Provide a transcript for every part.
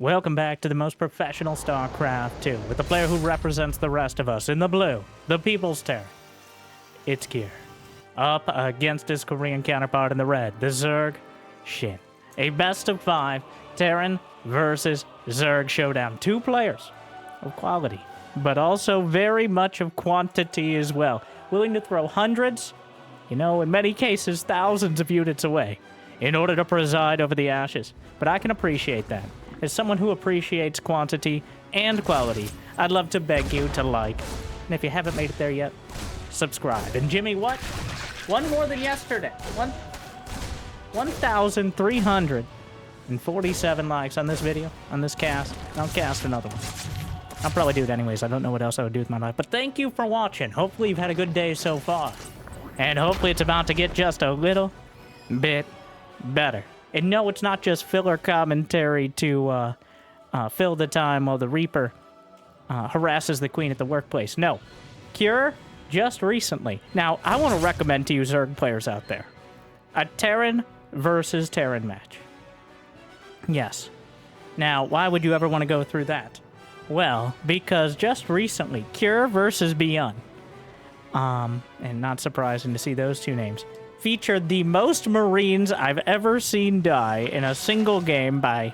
Welcome back to the most professional StarCraft 2, with the player who represents the rest of us in the blue, the People's Terran. It's Kier, up against his Korean counterpart in the red, the Zerg, SHIN. A best of 5 Terran versus Zerg showdown. 2 players of quality, but also very much of quantity as well. Willing to throw hundreds, in many cases thousands of units away, in order to preside over the ashes. But I can appreciate that. As someone who appreciates quantity and quality, I'd love to beg you to like. And if you haven't made it there yet, subscribe. And Jimmy, what? One more than yesterday. 1,347 likes on this video, on this cast. I'll cast another one. I'll probably do it anyways. I don't know what else I would do with my life. But thank you for watching. Hopefully you've had a good day so far. And hopefully it's about to get just a little bit better. And no, it's not just filler commentary to fill the time while the Reaper harasses the Queen at the workplace. No. Cure, just recently. Now, I want to recommend to you Zerg players out there, a Terran versus Terran match. Yes. Now, why would you ever want to go through that? Well, because just recently, Cure versus Beyond, and not surprising to see those two names, featured the most Marines I've ever seen die in a single game by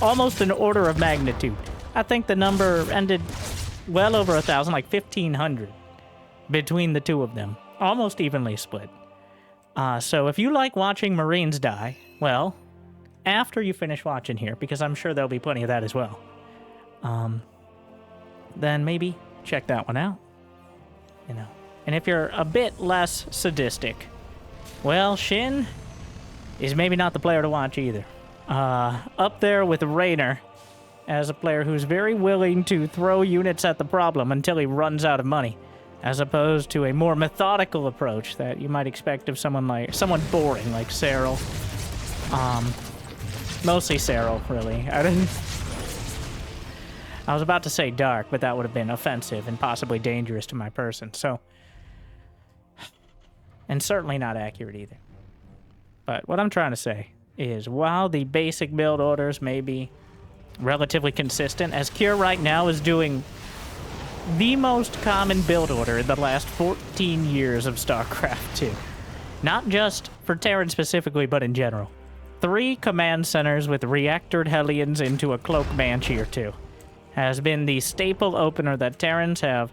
almost an order of magnitude. I think the number ended well over 1,000, like 1,500 between the two of them, almost evenly split. So if you like watching Marines die, well, after you finish watching here, because I'm sure there'll be plenty of that as well, then maybe check that one out, And if you're a bit less sadistic, well, SHIN is maybe not the player to watch either. Up there with Raynor as a player who's very willing to throw units at the problem until he runs out of money, as opposed to a more methodical approach that you might expect of someone boring like Cyril. Mostly Cyril, really. I was about to say dark, but that would have been offensive and possibly dangerous to my person, so... And certainly not accurate either. But what I'm trying to say is, while the basic build orders may be relatively consistent, as Cure right now is doing the most common build order in the last 14 years of StarCraft 2. Not just for Terran specifically, but in general. 3 command centers with reactored Hellions into a Cloak Banshee or 2 has been the staple opener that Terrans have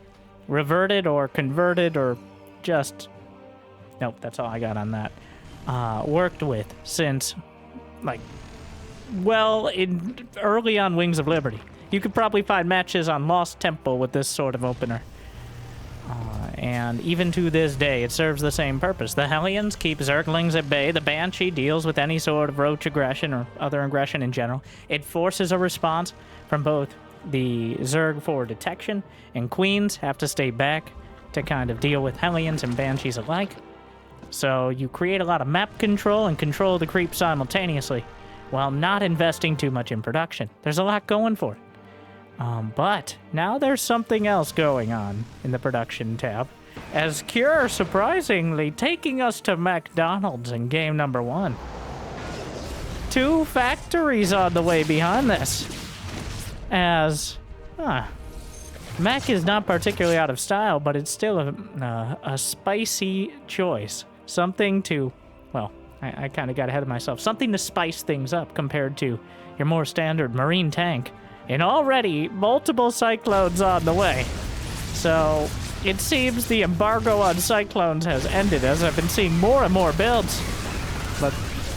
reverted or converted or just... Nope, that's all I got on that. Worked with since, early on Wings of Liberty. You could probably find matches on Lost Temple with this sort of opener. And even to this day, it serves the same purpose. The Hellions keep Zerglings at bay. The Banshee deals with any sort of roach aggression or other aggression in general. It forces a response from both the Zerg for detection, and Queens have to stay back to kind of deal with Hellions and Banshees alike. So you create a lot of map control and control the creep simultaneously, while not investing too much in production. There's a lot going for it. But now there's something else going on in the production tab, as Cure surprisingly taking us to McDonald's in game number 1. 2 factories on the way behind this, as... Mac is not particularly out of style, but it's still a spicy choice. Something to, well, I kind of got ahead of myself. Something to spice things up compared to your more standard Marine tank. And already, multiple Cyclones on the way. So, it seems the embargo on Cyclones has ended, as I've been seeing more and more builds. But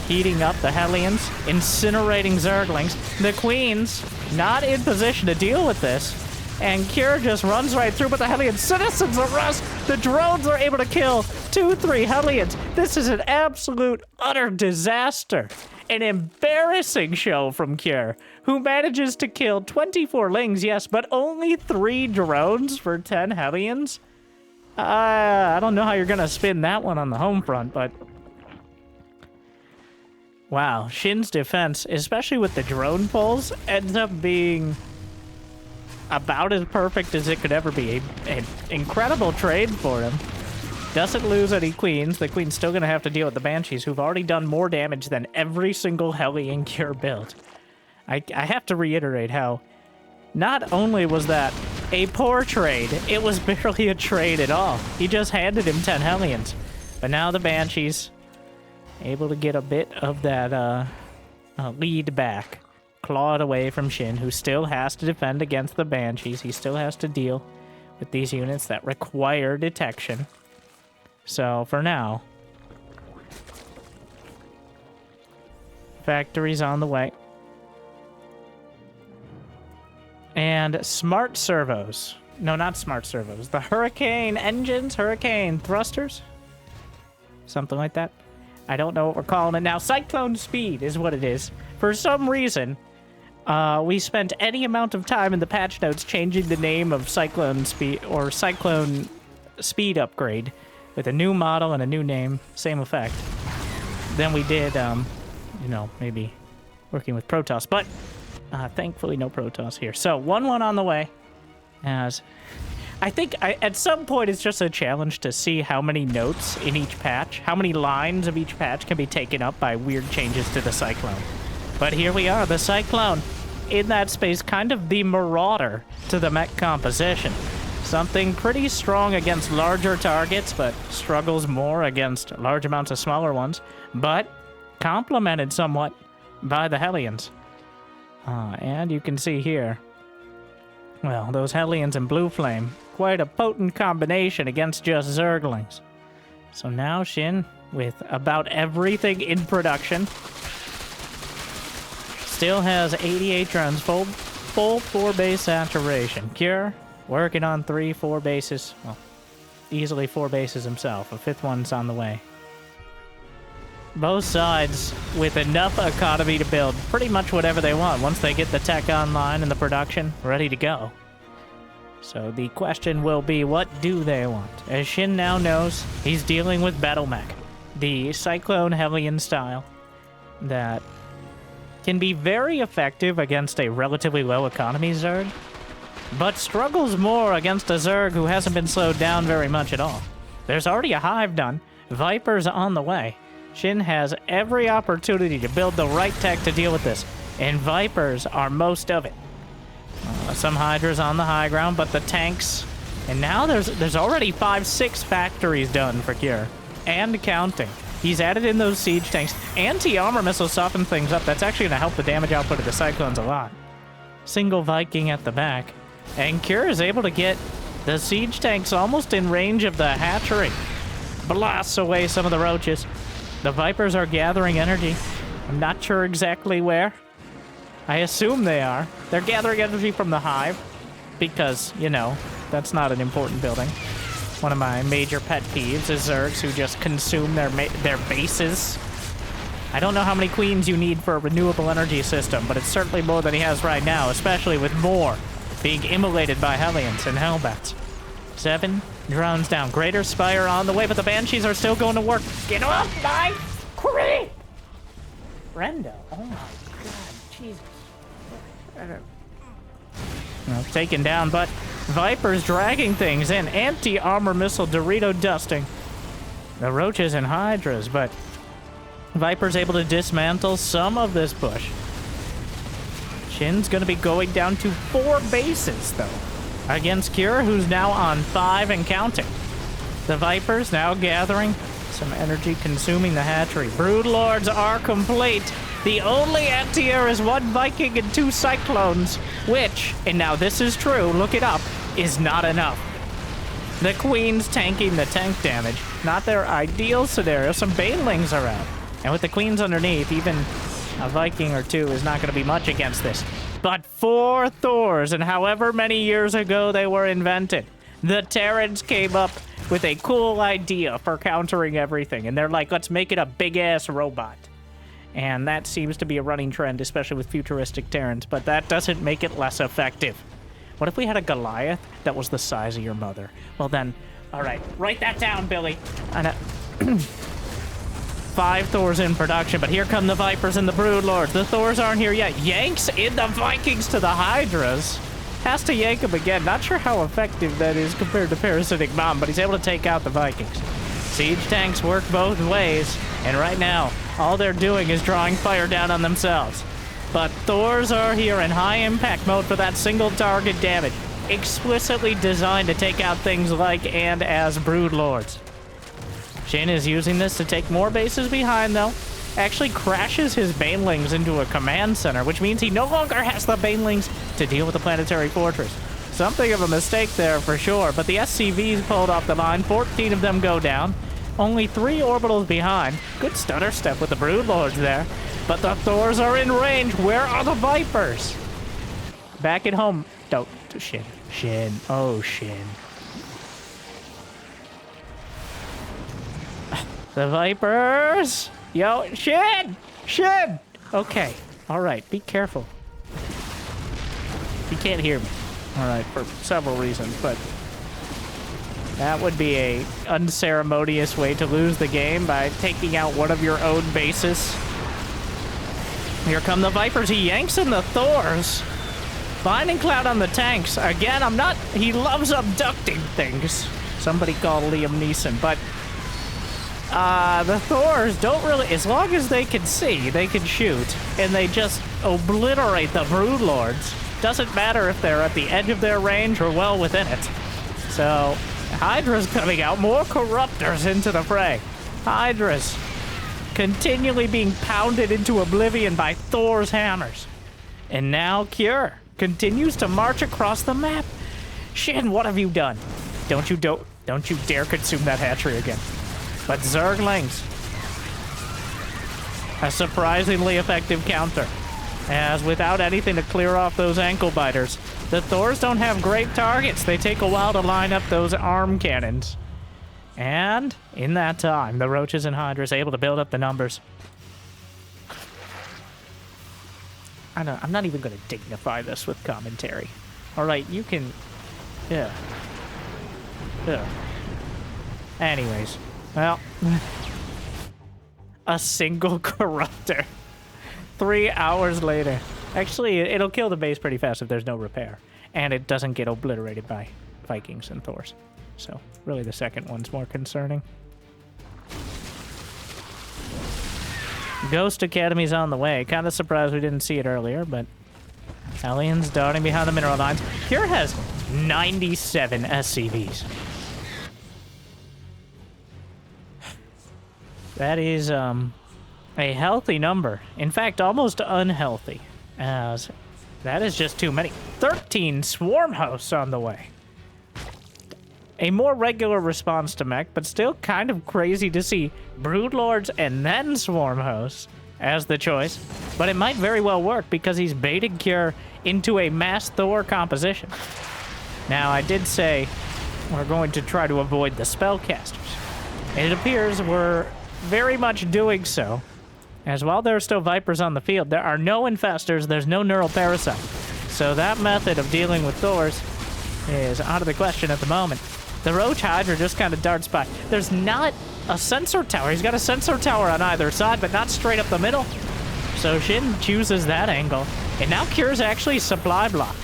heating up the Hellions, incinerating Zerglings, the Queens not in position to deal with this. And Cure just runs right through, but the Hellion citizens arrest. The drones are able to kill 2-3 Hellions. This is an absolute, utter disaster. An embarrassing show from Cure, who manages to kill 24 Lings, yes, but only 3 drones for 10 Hellions. I don't know how you're going to spin that one on the home front, but... Wow, SHIN's defense, especially with the drone pulls, ends up being... about as perfect as it could ever be. An incredible trade for him. Doesn't lose any Queens. The Queen's still going to have to deal with the Banshees, who've already done more damage than every single Hellion Cure build. I have to reiterate how not only was that a poor trade, it was barely a trade at all. He just handed him 10 Hellions. But now the Banshees able to get a bit of that lead back. Clawed away from SHIN, who still has to defend against the Banshees. He still has to deal with these units that require detection. So, for now, factory's on the way. And smart servos. No, not smart servos. The Hurricane engines? Hurricane thrusters? Something like that. I don't know what we're calling it now. Cyclone speed is what it is. For some reason, we spent any amount of time in the patch notes changing the name of Cyclone Speed or Cyclone Speed upgrade with a new model and a new name, same effect. Then we did, you know, maybe working with Protoss, but thankfully no Protoss here. So 1-1 on the way. As I think at some point it's just a challenge to see how many notes in each patch, how many lines of each patch can be taken up by weird changes to the Cyclone. But here we are, the Cyclone. In that space, kind of the Marauder to the mech composition. Something pretty strong against larger targets, but struggles more against large amounts of smaller ones. But complemented somewhat by the Hellions. And you can see here, well, those Hellions and Blue Flame, quite a potent combination against just Zerglings. So now SHIN, with about everything in production, still has 88 drones, full 4-base saturation. Cure, working on 3-4 bases. Well, easily 4 bases himself. A 5th one's on the way. Both sides with enough economy to build pretty much whatever they want once they get the tech online and the production ready to go. So the question will be, what do they want? As SHIN now knows, he's dealing with Battle Mech, the Cyclone Hellion style that can be very effective against a relatively low economy Zerg, but struggles more against a Zerg who hasn't been slowed down very much at all. There's already a hive done. Viper's on the way. SHIN has every opportunity to build the right tech to deal with this, and Vipers are most of it. Some Hydras on the high ground, but the tanks... And now there's already 5-6 factories done for Cure, and counting. He's added in those siege tanks. Anti-armor missiles soften things up. That's actually going to help the damage output of the Cyclones a lot. Single Viking at the back. And Cure is able to get the siege tanks almost in range of the hatchery. Blasts away some of the roaches. The Vipers are gathering energy. I'm not sure exactly where. I assume they are. They're gathering energy from the hive. Because, you know, that's not an important building. One of my major pet peeves is Zergs who just consume their bases. I don't know how many queens you need for a renewable energy system, but it's certainly more than he has right now, especially with more being immolated by Hellions and Hellbats. 7 drones down. Greater Spire on the way, but the Banshees are still going to work. Get off my creep! Brenda, oh my god, Jesus. Well, taken down, but Viper's dragging things in. Anti-armor missile Dorito dusting the Roaches and Hydras, but Viper's able to dismantle some of this push. SHIN's going to be going down to 4 bases, though, against Cure, who's now on 5 and counting. The Vipers now gathering some energy, consuming the hatchery. Broodlords are complete. The only anti-air is 1 Viking and 2 Cyclones, which, and now this is true, look it up, is not enough. The Queen's tanking the tank damage. Not their ideal scenario. Some Banelings are out. And with the Queens underneath, even a Viking or 2 is not going to be much against this. But 4 Thors, and however many years ago they were invented, the Terrans came up with a cool idea for countering everything. And they're like, let's make it a big-ass robot. And that seems to be a running trend, especially with futuristic Terrans, but that doesn't make it less effective. What if we had a Goliath that was the size of your mother? Well then, all right, write that down, Billy. And 5 Thors in production, but here come the Vipers and the Broodlords. The Thors aren't here yet. Yanks in the Vikings to the Hydras. Has to yank him again. Not sure how effective that is compared to Parasitic Bomb, but he's able to take out the Vikings. Siege tanks work both ways, and right now, all they're doing is drawing fire down on themselves. But Thors are here in high impact mode for that single target damage. Explicitly designed to take out things like and as Broodlords. SHIN is using this to take more bases behind, though. Actually crashes his Banelings into a command center, which means he no longer has the Banelings to deal with the planetary fortress. Something of a mistake there for sure, but the SCVs pulled off the line. 14 of them go down. Only 3 orbitals behind. Good stutter step with the Broodlords there. But the Thors are in range. Where are the Vipers? Back at home. Don't. SHIN. SHIN. Oh, SHIN. The Vipers. Yo, SHIN! SHIN! Okay. All right. Be careful. You can't hear me. All right. For several reasons, but that would be a unceremonious way to lose the game by taking out one of your own bases. Here come the Vipers. He yanks in the Thors. Blinding Cloud on the tanks. Again, he loves abducting things. Somebody call Liam Neeson. But the Thors don't really, as long as they can see, they can shoot, and they just obliterate the Broodlords. Doesn't matter if they're at the edge of their range or well within it. So Hydra's coming out. More Corruptors into the fray. Hydra's continually being pounded into oblivion by Thor's hammers. And now Cure continues to march across the map. SHIN, what have you done? Don't you dare consume that hatchery again. But Zerglings, a surprisingly effective counter, as without anything to clear off those ankle biters, the Thors don't have great targets. They take a while to line up those arm cannons. And in that time, the Roaches and Hydras able to build up the numbers. I'm not even going to dignify this with commentary. All right, you can... Yeah. Anyways. Well. A single Corruptor. 3 hours later. Actually, it'll kill the base pretty fast if there's no repair. And it doesn't get obliterated by Vikings and Thors. So, really the second one's more concerning. Ghost Academy's on the way. Kind of surprised we didn't see it earlier, but... Aliens darting behind the mineral lines. Cure has 97 SCVs. That is, a healthy number. In fact, almost unhealthy. As that is just too many. 13 swarm hosts on the way. A more regular response to mech, but still kind of crazy to see Broodlords and then swarm hosts as the choice. But it might very well work because he's baited Cure into a mass Thor composition. Now, I did say we're going to try to avoid the spellcasters. And it appears we're very much doing so. As while there are still Vipers on the field, there are no Infestors, there's no Neural Parasite. So that method of dealing with Thors is out of the question at the moment. The Roach Hydra just kind of darts by. There's not a sensor tower. He's got a sensor tower on either side, but not straight up the middle. So SHIN chooses that angle. And now Cure's actually supply blocked.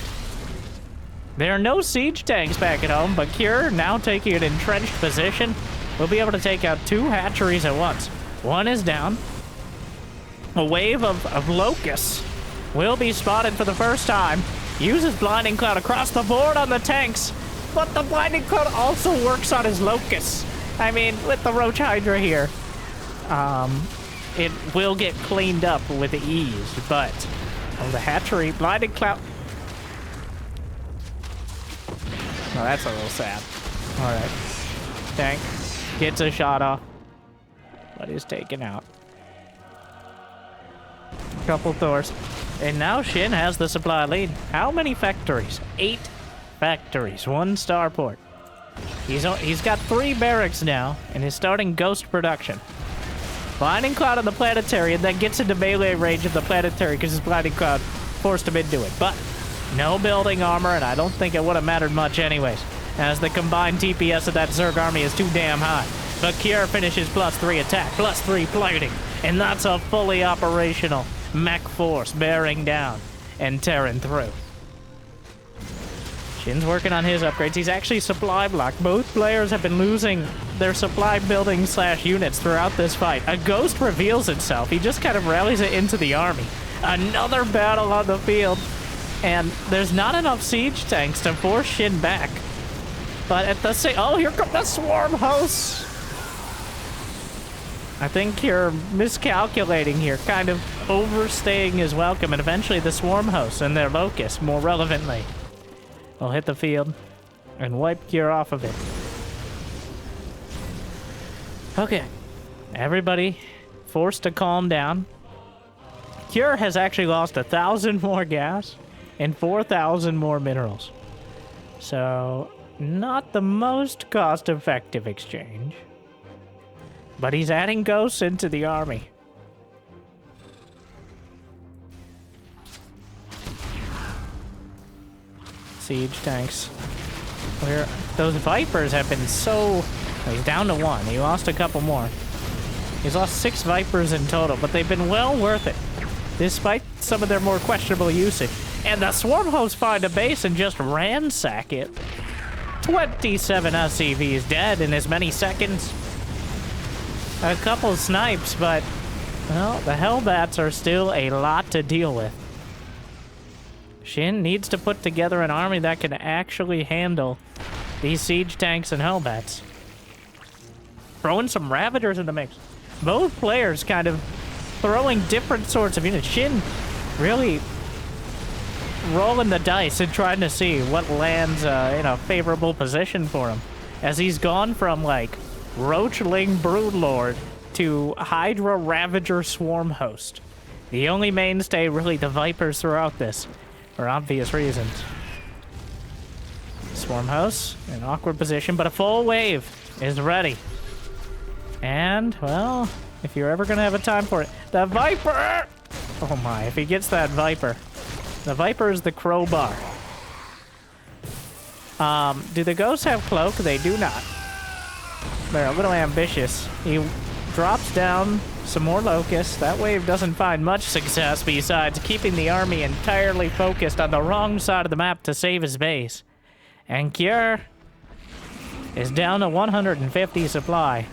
There are no siege tanks back at home, but Cure, now taking an entrenched position, will be able to take out 2 hatcheries at once. One is down. A wave of locusts will be spotted for the first time. Uses Blinding Cloud across the board on the tanks. But the Blinding Cloud also works on his locusts. I mean, with the Roach Hydra here, it will get cleaned up with ease. But the hatchery, Blinding Cloud... Oh, that's a little sad. All right. Tank gets a shot off, but is taken out. Couple Thors. And now SHIN has the supply lead. How many factories? 8 factories. 1 starport. He's got 3 barracks now, and is starting ghost production. Blinding Cloud on the planetary, and then gets into melee range of the planetary because his Blinding Cloud forced him into it. But no building armor, and I don't think it would have mattered much anyways, as the combined TPS of that Zerg army is too damn high. But Cure finishes +3 attack, +3 plating, and that's a fully operational mech force bearing down and tearing through. SHIN's working on his upgrades. He's actually supply blocked. Both players have been losing their supply building / units throughout this fight. A ghost reveals itself. He just kind of rallies it into the army. Another battle on the field. And there's not enough siege tanks to force SHIN back. But at the same... Oh, here come the swarm hosts! I think you're miscalculating here, kind of overstaying his welcome, and eventually the swarm hosts and their locusts, more relevantly, will hit the field and wipe Cure off of it. Okay. Everybody forced to calm down. Cure has actually lost 1,000 more gas and 4,000 more minerals. So, not the most cost-effective exchange. But he's adding ghosts into the army. Siege tanks. Where those Vipers have been so... He's down to 1. He lost a couple more. He's lost 6 Vipers in total, but they've been well worth it, despite some of their more questionable usage. And the Swarm hosts find a base and just ransack it. 27 SCVs dead in as many seconds. A couple snipes, but, well, the Hellbats are still a lot to deal with. SHIN needs to put together an army that can actually handle these siege tanks and Hellbats. Throwing some Ravagers in the mix. Both players kind of throwing different sorts of units. SHIN really rolling the dice and trying to see what lands in a favorable position for him. As he's gone from, like, Roachling Broodlord to Hydra Ravager Swarm Host. The only mainstay, really, the Vipers throughout this, for obvious reasons. Swarm Host, in an awkward position, but a full wave is ready. And, well, if you're ever going to have a time for it, the Viper! Oh my, if he gets that Viper. The Viper is the crowbar. Do the Ghosts have Cloak? They do not. They're a little ambitious. He drops down some more Locusts. That wave doesn't find much success besides keeping the army entirely focused on the wrong side of the map to save his base. And Cure is down to 150 supply.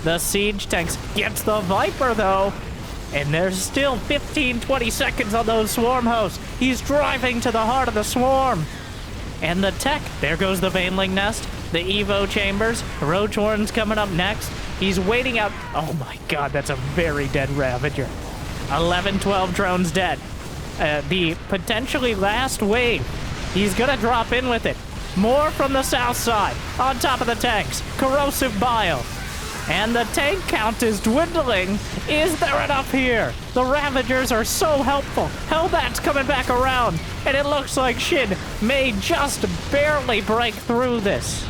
The siege tanks gets the Viper, though. And there's still 15-20 seconds on those swarm hosts. He's driving to the heart of the swarm. And the tech. There goes the Vaneling Nest. The Evo Chambers. Roach Horn's coming up next. He's waiting out. Oh my god, that's a very dead Ravager. 11-12 drones dead. The potentially last wave. He's gonna drop in with it. More from the south side. On top of the tanks. Corrosive Bile. And the tank count is dwindling. Is there enough here? The Ravagers are so helpful. Hellbat's coming back around. And it looks like SHIN may just barely break through this.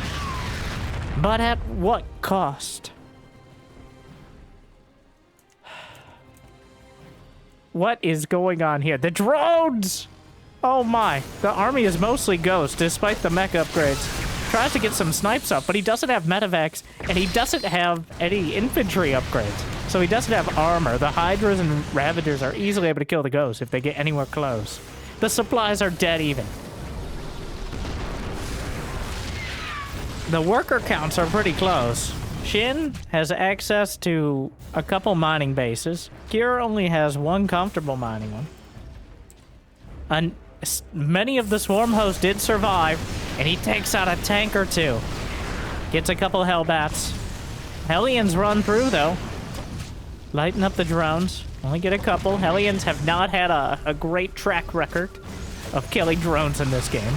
But at what cost? What is going on here? The drones! Oh my. The army is mostly Ghost, despite the mech upgrades. Tries to get some snipes up, but he doesn't have medevacs, and he doesn't have any infantry upgrades. So he doesn't have armor. The Hydras and Ravagers are easily able to kill the Ghosts if they get anywhere close. The supplies are dead even. The worker counts are pretty close. SHIN has access to a couple mining bases. Cure only has one comfortable mining one. And many of the swarm hosts did survive, and he takes out a tank or two. Gets a couple Hellbats. Hellions run through, though. Lighten up the drones. Only get a couple. Hellions have not had a great track record of killing drones in this game.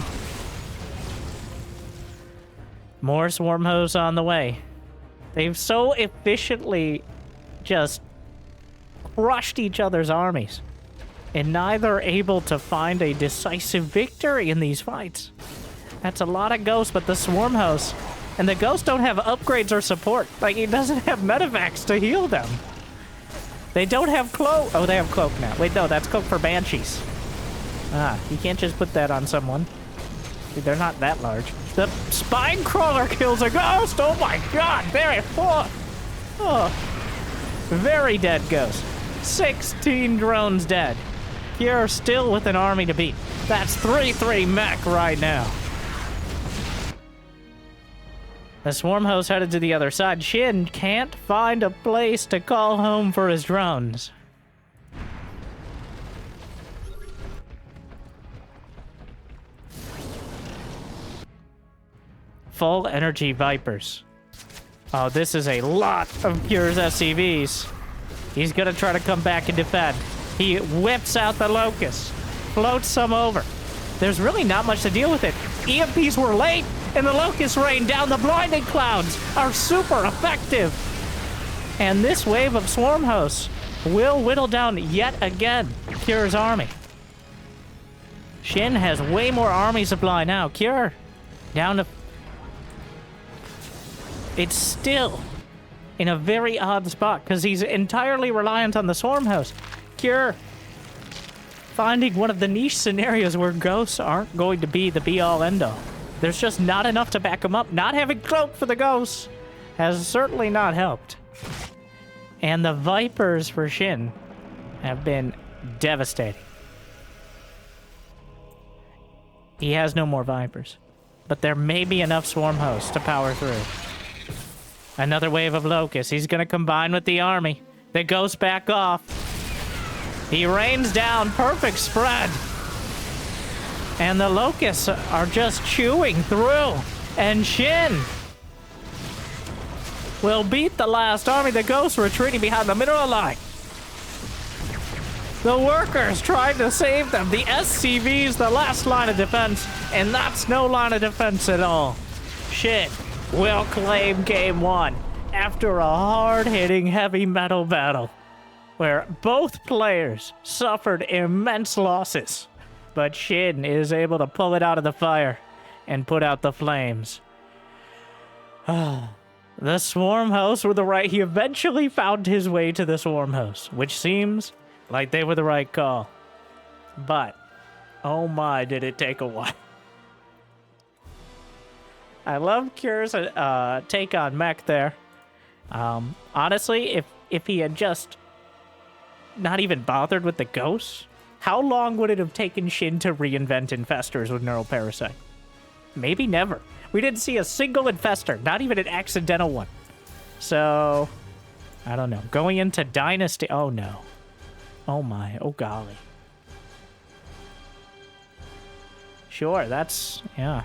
More swarm hosts on the way. They've so efficiently just crushed each other's armies. And neither able to find a decisive victory in these fights. That's a lot of Ghosts, but the Swarm hosts, and the Ghosts don't have upgrades or support. Like, he doesn't have medevacs to heal them. They don't have Cloak. Oh, they have Cloak now. Wait, no, that's Cloak for Banshees. Ah, you can't just put that on someone. Dude, they're not that large. The Spine Crawler kills a Ghost! Oh my god, very full. Oh, very dead Ghost. 16 drones dead. Cure still with an army to beat. That's 3-3 mech right now. The swarm host headed to the other side. Shin can't find a place to call home for his drones. Full energy Vipers. Oh, this is a lot of Cure's SCVs. He's gonna try to come back and defend. He whips out the Locust, floats some over. There's really not much to deal with it. EMPs were late, and the Locust rain down. The blinding clouds are super effective. And this wave of swarm hosts will whittle down yet again Cure's army. Shin has way more army supply now. Cure down to... It's still in a very odd spot because he's entirely reliant on the swarm host. Cure finding one of the niche scenarios where ghosts aren't going to be the be-all, end-all. There's just not enough to back him up. Not having cloak for the ghosts has certainly not helped. And the Vipers for Shin have been devastating. He has no more Vipers, but there may be enough swarm hosts to power through. Another wave of Locusts. He's gonna combine with the army. The ghosts back off. He rains down, perfect spread. And the Locusts are just chewing through. And Shin will beat the last army. The ghosts retreating behind the mineral line. The workers trying to save them. The SCVs, the last line of defense. And that's no line of defense at all. Shin will claim game one after a hard-hitting heavy metal battle where both players suffered immense losses, but Shin is able to pull it out of the fire and put out the flames. The swarm hosts were the right. He eventually found his way to the swarm hosts, which seems like they were the right call. But, oh my, did it take a while. I love Cure's take on mech there. Honestly, if he had just not even bothered with the ghosts, how long would it have taken Shin to reinvent infestors with Neural Parasite? Maybe never. We didn't see a single infestor, not even an accidental one. So, I don't know. Going into Dynasty, oh no. Oh my, oh golly. Sure, that's, yeah.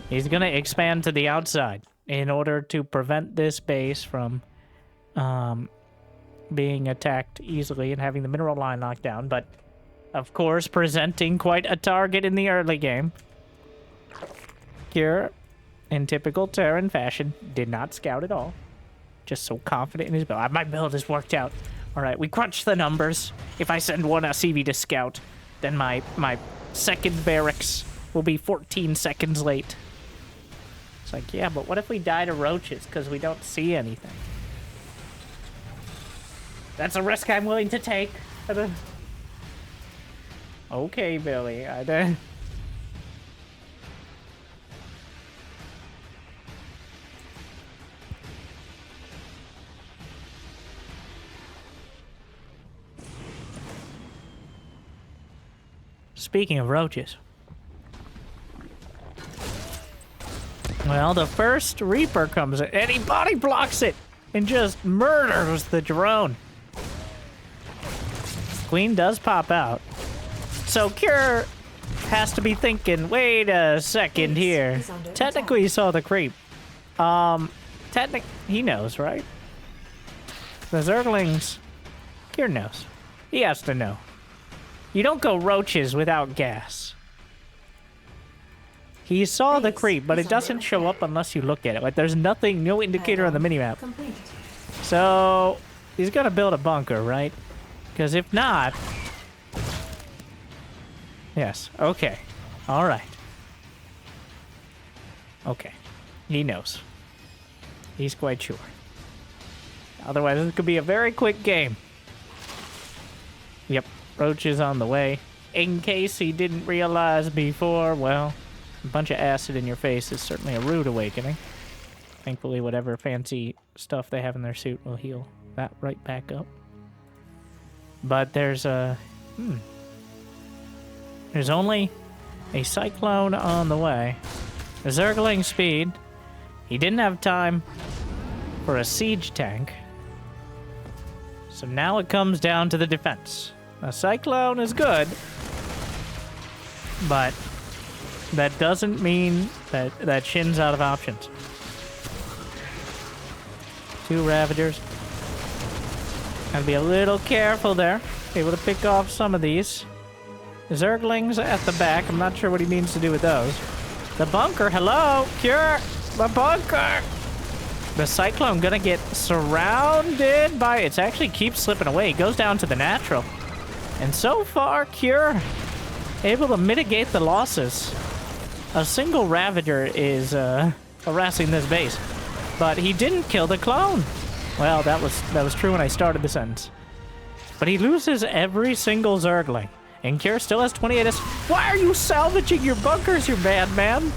He's gonna expand to the outside in order to prevent this base from being attacked easily and having the mineral line locked down, but of course presenting quite a target in the early game. Cure, in typical Terran fashion, did not scout at all. Just so confident in his build. My build has worked out. Alright, we crunched the numbers. If I send one SCV to scout, then my second barracks will be 14 seconds late. It's like, yeah, but what if we die to roaches because we don't see anything? That's a risk I'm willing to take. Okay, Billy. Speaking of roaches. Well, the first Reaper comes in, and he body blocks it and just murders the drone. Queen does pop out. So Cure has to be thinking, wait a second here. Technically, he saw the creep. He knows, right? The Zerglings, Cure knows. He has to know. You don't go roaches without gas. He saw the creep, but it doesn't show up unless you look at it. Like, there's nothing, no indicator on the minimap. So, he's gonna build a bunker, right? Because if not... Yes, okay. Alright. Okay. He knows. He's quite sure. Otherwise, this could be a very quick game. Yep, roaches on the way. In case he didn't realize before, well... A bunch of acid in your face is certainly a rude awakening. Thankfully, whatever fancy stuff they have in their suit will heal that right back up. But there's a... There's only a Cyclone on the way. A Zergling speed. He didn't have time for a siege tank. So now it comes down to the defense. A Cyclone is good, but that doesn't mean that Shin's out of options. 2 Ravagers. Gotta be a little careful there. Able to pick off some of these. Zerglings at the back. I'm not sure what he means to do with those. The bunker, hello! Cure! The bunker! The Cyclone gonna get surrounded by... It actually keeps slipping away. It goes down to the natural. And so far, Cure able to mitigate the losses. A single Ravager is harassing this base. But he didn't kill the clone. Well, that was true when I started the sentence. But he loses every single Zergling. And Cure still has 28 S. Why are you salvaging your bunkers, you bad man?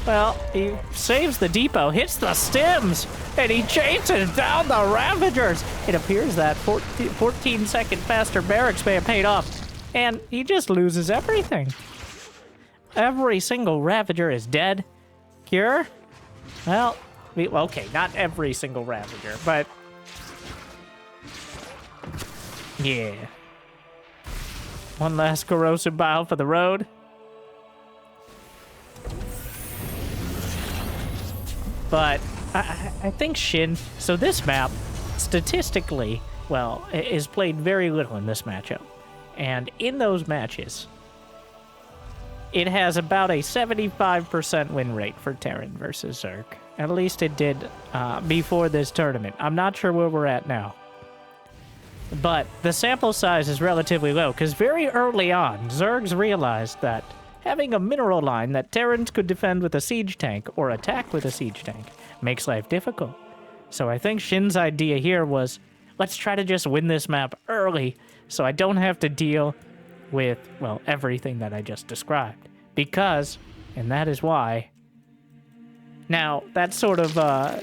Well, he saves the depot, hits the stems, and he chases down the Ravagers. It appears that 14-second faster barracks may have paid off. And he just loses everything. Every single Ravager is dead. Cure? Well, okay, not every single Ravager, but... yeah. One last corrosive bile for the road. But I think Shin... So this map, statistically, well, is played very little in this matchup. And in those matches, it has about a 75% win rate for Terran versus Zerg. At least it did before this tournament. I'm not sure where we're at now. But the sample size is relatively low, because very early on, Zergs realized that having a mineral line that Terrans could defend with a siege tank or attack with a siege tank makes life difficult. So I think Shin's idea here was, let's try to just win this map early so I don't have to deal with, well, everything that I just described. Because, and that is why... Now, that's sort of,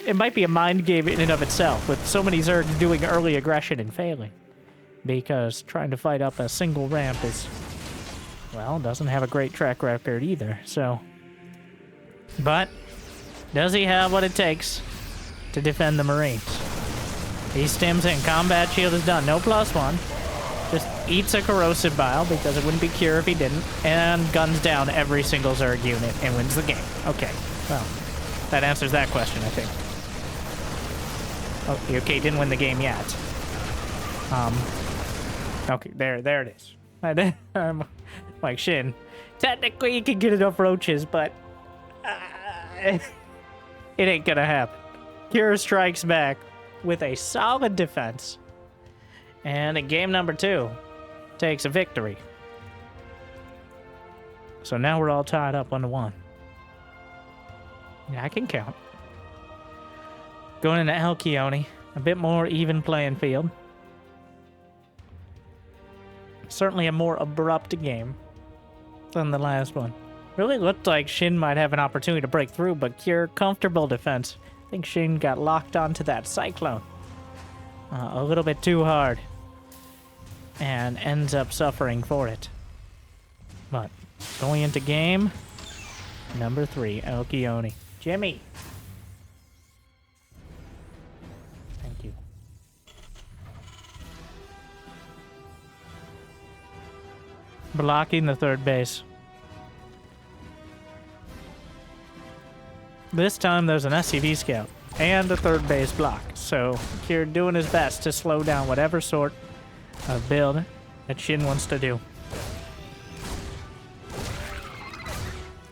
it might be a mind game in and of itself, with so many Zergs doing early aggression and failing. Because trying to fight up a single ramp is, well, doesn't have a great track record either, so... But, does he have what it takes to defend the Marines? He stems in. Combat shield is done. No +1. Just eats a corrosive bile, because it wouldn't be Cure if he didn't, and guns down every single Zerg unit and wins the game. Okay, well... That answers that question, I think. Okay, didn't win the game yet. Okay, there it is. Like Shin. Technically, you can get enough roaches, but it ain't gonna happen. Cure strikes back with a solid defense, and in game number 2, takes a victory. So now we're all tied up 1-1. Yeah, I can count. Going into Alcyone, a bit more even playing field. Certainly a more abrupt game than the last one. Really looked like Shin might have an opportunity to break through, but Cure, comfortable defense. I think Shin got locked onto that Cyclone a little bit too hard and ends up suffering for it. But going into game number 3, Alcyone. Jimmy. Thank you. Blocking the third base. This time there's an SCV scout and a third base block. So Cure doing his best to slow down whatever sort of build that Shin wants to do.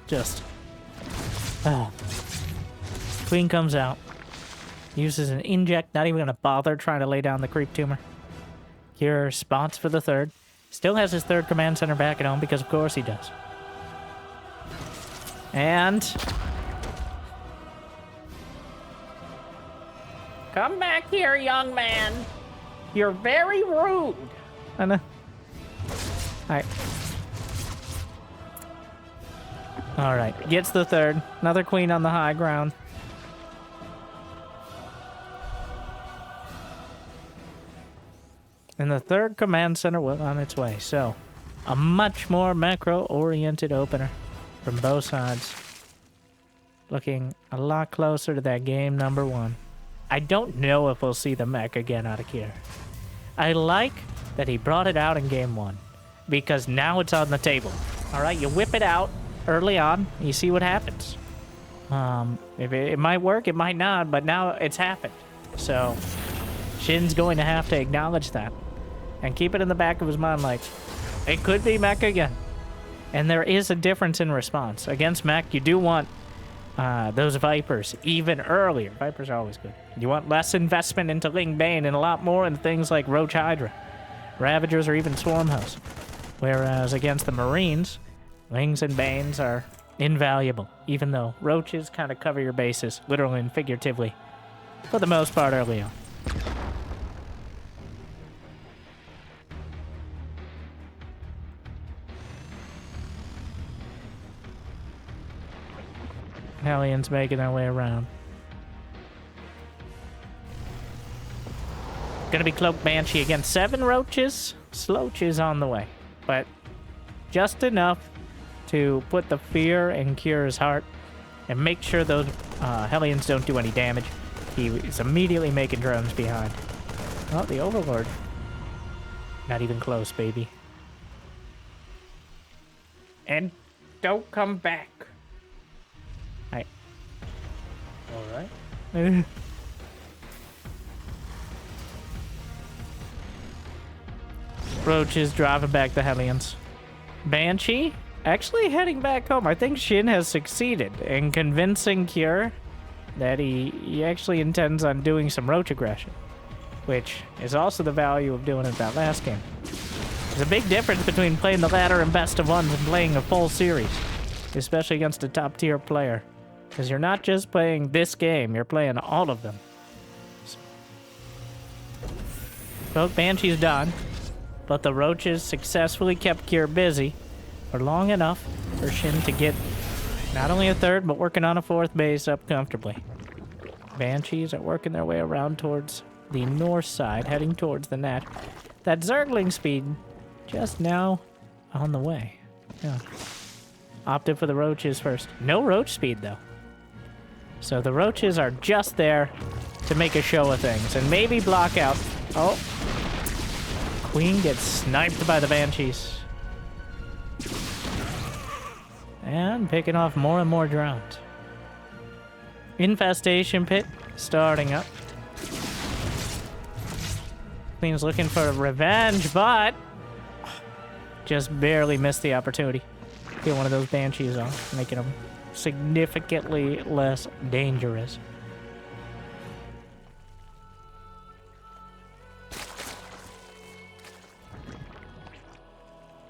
Just... Queen comes out, uses an inject, not even gonna bother trying to lay down the creep tumor. Cure spots for the third. Still has his third command center back at home, because of course he does. And... come back here, young man. You're very rude. I know. Alright. Alright, gets the third. Another queen on the high ground. And the third command center was on its way. So, a much more macro-oriented opener from both sides. looking a lot closer to that game number 1. I don't know if we'll see the mech again out of Kier. I like that he brought it out in game 1, because now it's on the table. All right, you whip it out early on, you see what happens. If it might work, it might not, but now it's happened. So Shin's going to have to acknowledge that and keep it in the back of his mind, like, it could be mech again. And there is a difference in response. Against mech, you do want those Vipers even earlier. Vipers are always good. You want less investment into Ling Bane and a lot more in things like Roach Hydra, Ravagers, or even Swarmhost. Whereas against the Marines, Lings and Banes are invaluable, even though Roaches kind of cover your bases, literally and figuratively, for the most part early on. Hellions making their way around. Gonna be Cloak Banshee against 7 Roaches. Sloaches on the way, but just enough to put the fear in Kier's heart and make sure those Hellions don't do any damage. He is immediately making drones behind. Oh, the Overlord. Not even close, baby. And don't come back. Alright. Roaches driving back the Hellions. Banshee actually heading back home. I think Shin has succeeded in convincing Kier that he actually intends on doing some Roach aggression, which is also the value of doing it that last game. There's a big difference between playing the ladder and best of ones and playing a full series, especially against a top tier player, because you're not just playing this game, you're playing all of them. Both Banshee's done, but the Roaches successfully kept Kier busy for long enough for Shin to get not only a 3rd, but working on a 4th base up comfortably. Banshees are working their way around towards the north side, heading towards the net. That Zergling speed just now on the way. Yeah. Opted for the Roaches first. No Roach speed, though. So the Roaches are just there to make a show of things and maybe block out. Oh. Queen gets sniped by the Banshees. And picking off more and more drones. Infestation Pit starting up. Queen's looking for revenge, but just barely missed the opportunity. Get one of those Banshees off, making them significantly less dangerous.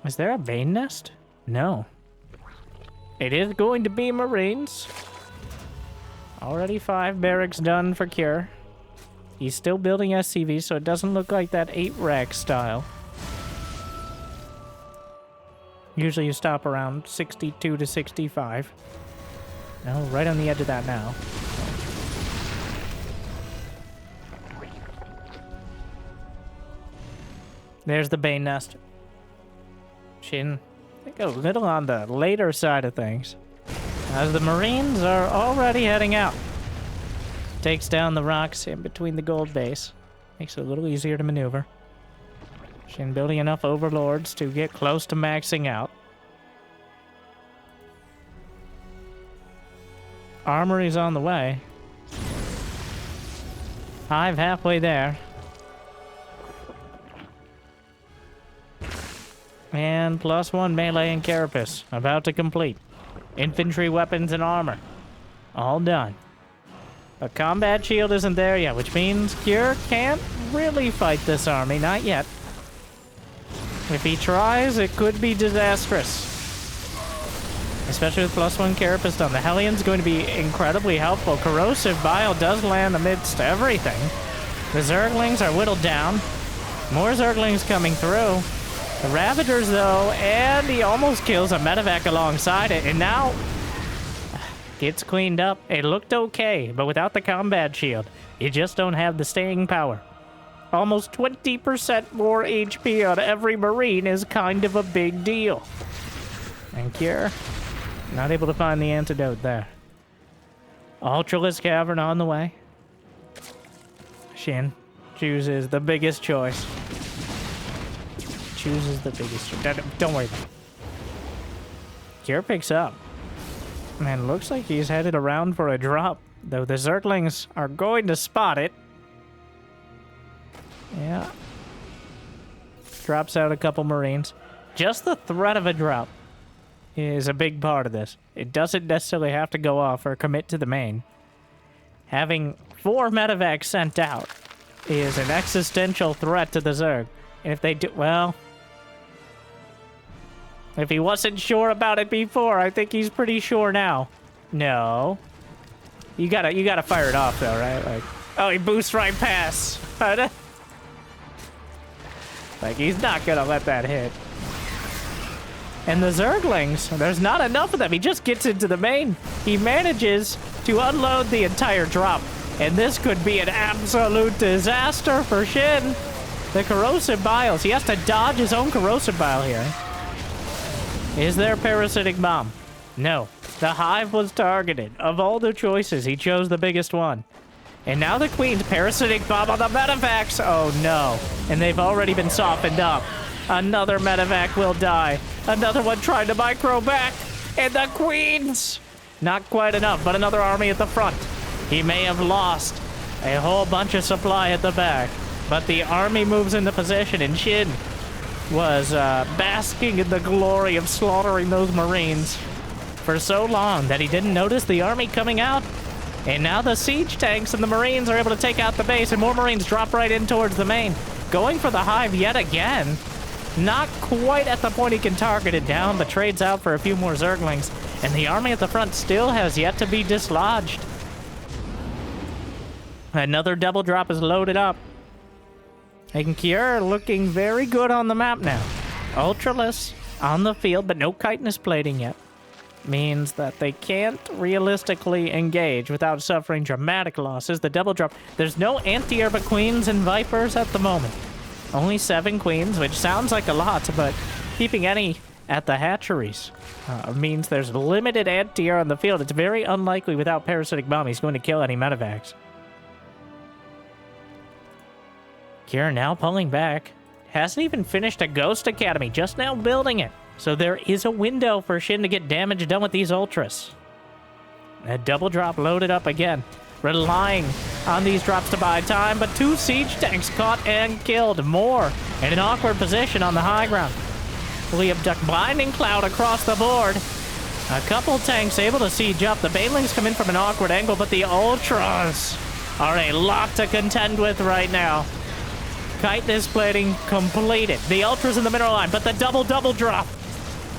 Is there a Bane nest? No. It is going to be Marines. Already 5 barracks done for Cure. He's still building SCV, so it doesn't look like that 8-rack style. Usually you stop around 62 to 65. No, right on the edge of that now. There's the Bane nest. Shin, I think a little on the later side of things, as the Marines are already heading out. Takes down the rocks in between the gold base. Makes it a little easier to maneuver. Shin building enough Overlords to get close to maxing out. Armory's on the way. Hive halfway there. And +1 melee and carapace about to complete. Infantry weapons and armor all done. A combat shield isn't there yet, which means Cure can't really fight this army, not yet. If he tries, it could be disastrous. Especially with +1 carapace done. The Hellion's going to be incredibly helpful. Corrosive Bile does land amidst everything. The Zerglings are whittled down. More Zerglings coming through. The Ravagers, though, and he almost kills a medevac alongside it, and now gets cleaned up. It looked okay, but without the combat shield, you just don't have the staying power. Almost 20% more HP on every Marine is kind of a big deal. And Cure, not able to find the antidote there. Ultralisk Cavern on the way. Shin chooses the biggest choice. Chooses the biggest choice. Don't worry about it. Kier picks up. Man, looks like he's headed around for a drop, though the Zerglings are going to spot it. Yeah. Drops out a couple Marines. Just the threat of a drop is a big part of this. It doesn't necessarily have to go off or commit to the main. Having 4 medevacs sent out is an existential threat to the Zerg. And if they do, well, if he wasn't sure about it before, I think he's pretty sure now. No. You gotta fire it off though, right? Like, oh, he boosts right past. Like, he's not gonna let that hit. And the Zerglings, there's not enough of them. He just gets into the main. He manages to unload the entire drop. And this could be an absolute disaster for Shin. The corrosive biles. He has to dodge his own corrosive bile here. Is there a parasitic bomb? No. The hive was targeted. Of all the choices, he chose the biggest one. And now the Queen's parasitic bomb on the medevacs. Oh no. And they've already been softened up. Another medevac will die. Another one trying to micro back. And the Queens. Not quite enough, but another army at the front. He may have lost a whole bunch of supply at the back. But the army moves into position, and Shin was basking in the glory of slaughtering those Marines for so long that he didn't notice the army coming out. And now the siege tanks and the Marines are able to take out the base, and more Marines drop right in towards the main. Going for the hive yet again. Not quite at the point he can target it down, but trades out for a few more Zerglings. And the army at the front still has yet to be dislodged. Another double drop is loaded up. And Kier looking very good on the map now. Ultralisk on the field, but no chitinous plating yet. Means that they can't realistically engage without suffering dramatic losses. The double drop. There's no anti-air but Queens and Vipers at the moment. Only 7 Queens, which sounds like a lot, but keeping any at the hatcheries means there's limited anti-air on the field. It's very unlikely without parasitic bomb he's going to kill any medevacs. Kier now pulling back. Hasn't even finished a Ghost Academy, just now building it. So there is a window for Shin to get damage done with these Ultras. A double drop loaded up again. Relying on these drops to buy time, but 2 siege tanks caught and killed. More in an awkward position on the high ground. We abduct Blinding Cloud across the board. A couple tanks able to siege up. The Banelings come in from an awkward angle, but the Ultras are a lot to contend with right now. Chitinous plating completed. The Ultras in the middle line, but the double drop.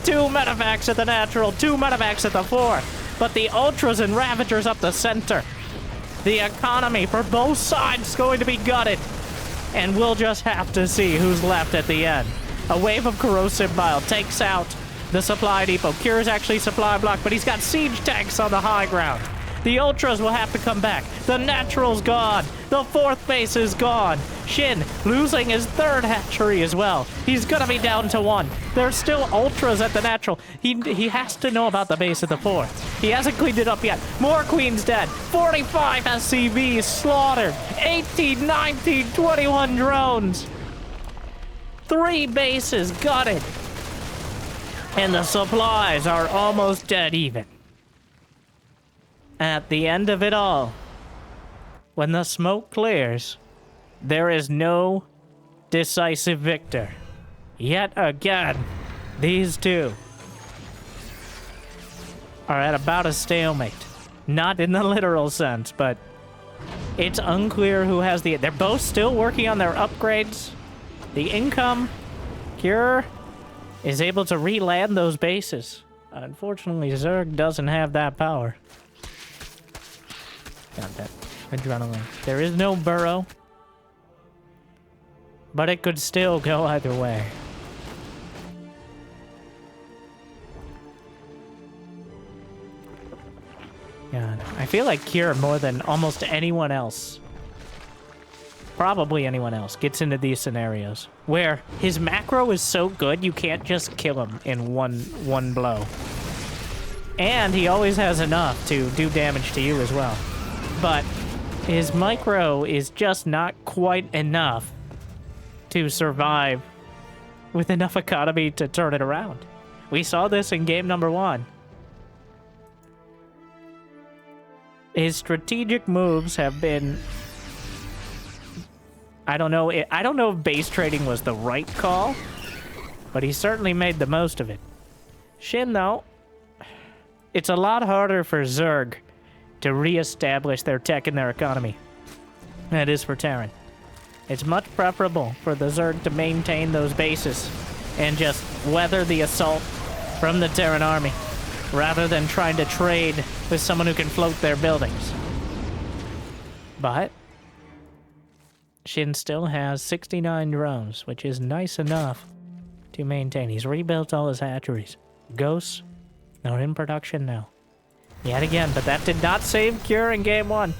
2 medevacs at the natural, 2 medevacs at the 4. But the Ultras and Ravagers up the center. The economy for both sides is going to be gutted. And we'll just have to see who's left at the end. A wave of corrosive bile takes out the supply depot. Kier's actually supply blocked, but he's got siege tanks on the high ground. The Ultras will have to come back. The Natural's gone. The 4th base is gone. Shin losing his 3rd hatchery as well. He's gonna be down to 1. There's still Ultras at the Natural. He has to know about the base at the 4th. He hasn't cleaned it up yet. More Queens dead. 45 SCVs slaughtered. 18, 19, 21 drones. 3 bases gutted. And the supplies are almost dead even. At the end of it all, when the smoke clears, there is no decisive victor. Yet again, these two are at about a stalemate. Not in the literal sense, but it's unclear who has the... They're both still working on their upgrades. The income, Kier is able to re-land those bases. Unfortunately, Zerg doesn't have that power. Got that adrenaline. There is no burrow, but it could still go either way. God, I feel like Kier more than almost anyone else, probably anyone else, gets into these scenarios where his macro is so good you can't just kill him in one blow. And he always has enough to do damage to you as well. But his micro is just not quite enough to survive with enough economy to turn it around. We saw this in game number 1. His strategic moves have been... I don't know if base trading was the right call, but he certainly made the most of it. SHIN, though, it's a lot harder for Zerg to re-establish their tech and their economy than it is for Terran. It's much preferable for the Zerg to maintain those bases and just weather the assault from the Terran army, rather than trying to trade with someone who can float their buildings. But SHIN still has 69 drones, which is nice enough to maintain. He's rebuilt all his hatcheries. Ghosts are in production now. Yet again, but that did not save Cure in game 1.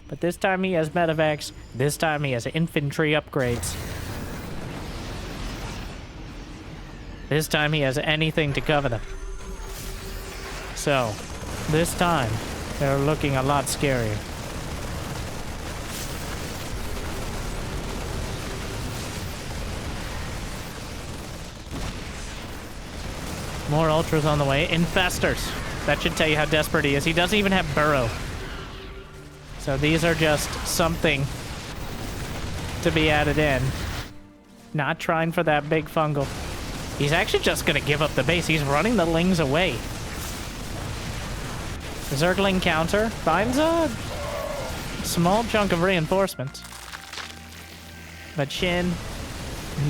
But this time he has medevacs. This time he has infantry upgrades. This time he has anything to cover them. So, this time, they're looking a lot scarier. More ultras on the way. Infestors. That should tell you how desperate he is. He doesn't even have burrow. So these are just something to be added in. Not trying for that big fungal. He's actually just going to give up the base. He's running the lings away. Zergling counter finds a small chunk of reinforcements. But SHIN,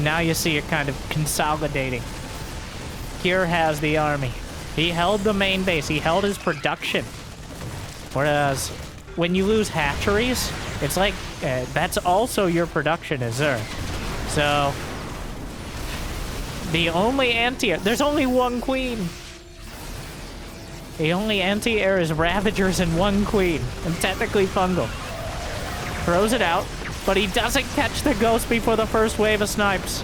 now you see it kind of consolidating. Cure has the army. He held the main base. He held his production. Whereas when you lose hatcheries, it's like that's also your production as Zerg. So the only there's only one queen. The only anti-air is Ravagers and one queen, and technically fungal. Throws it out, but he doesn't catch the ghost before the first wave of snipes.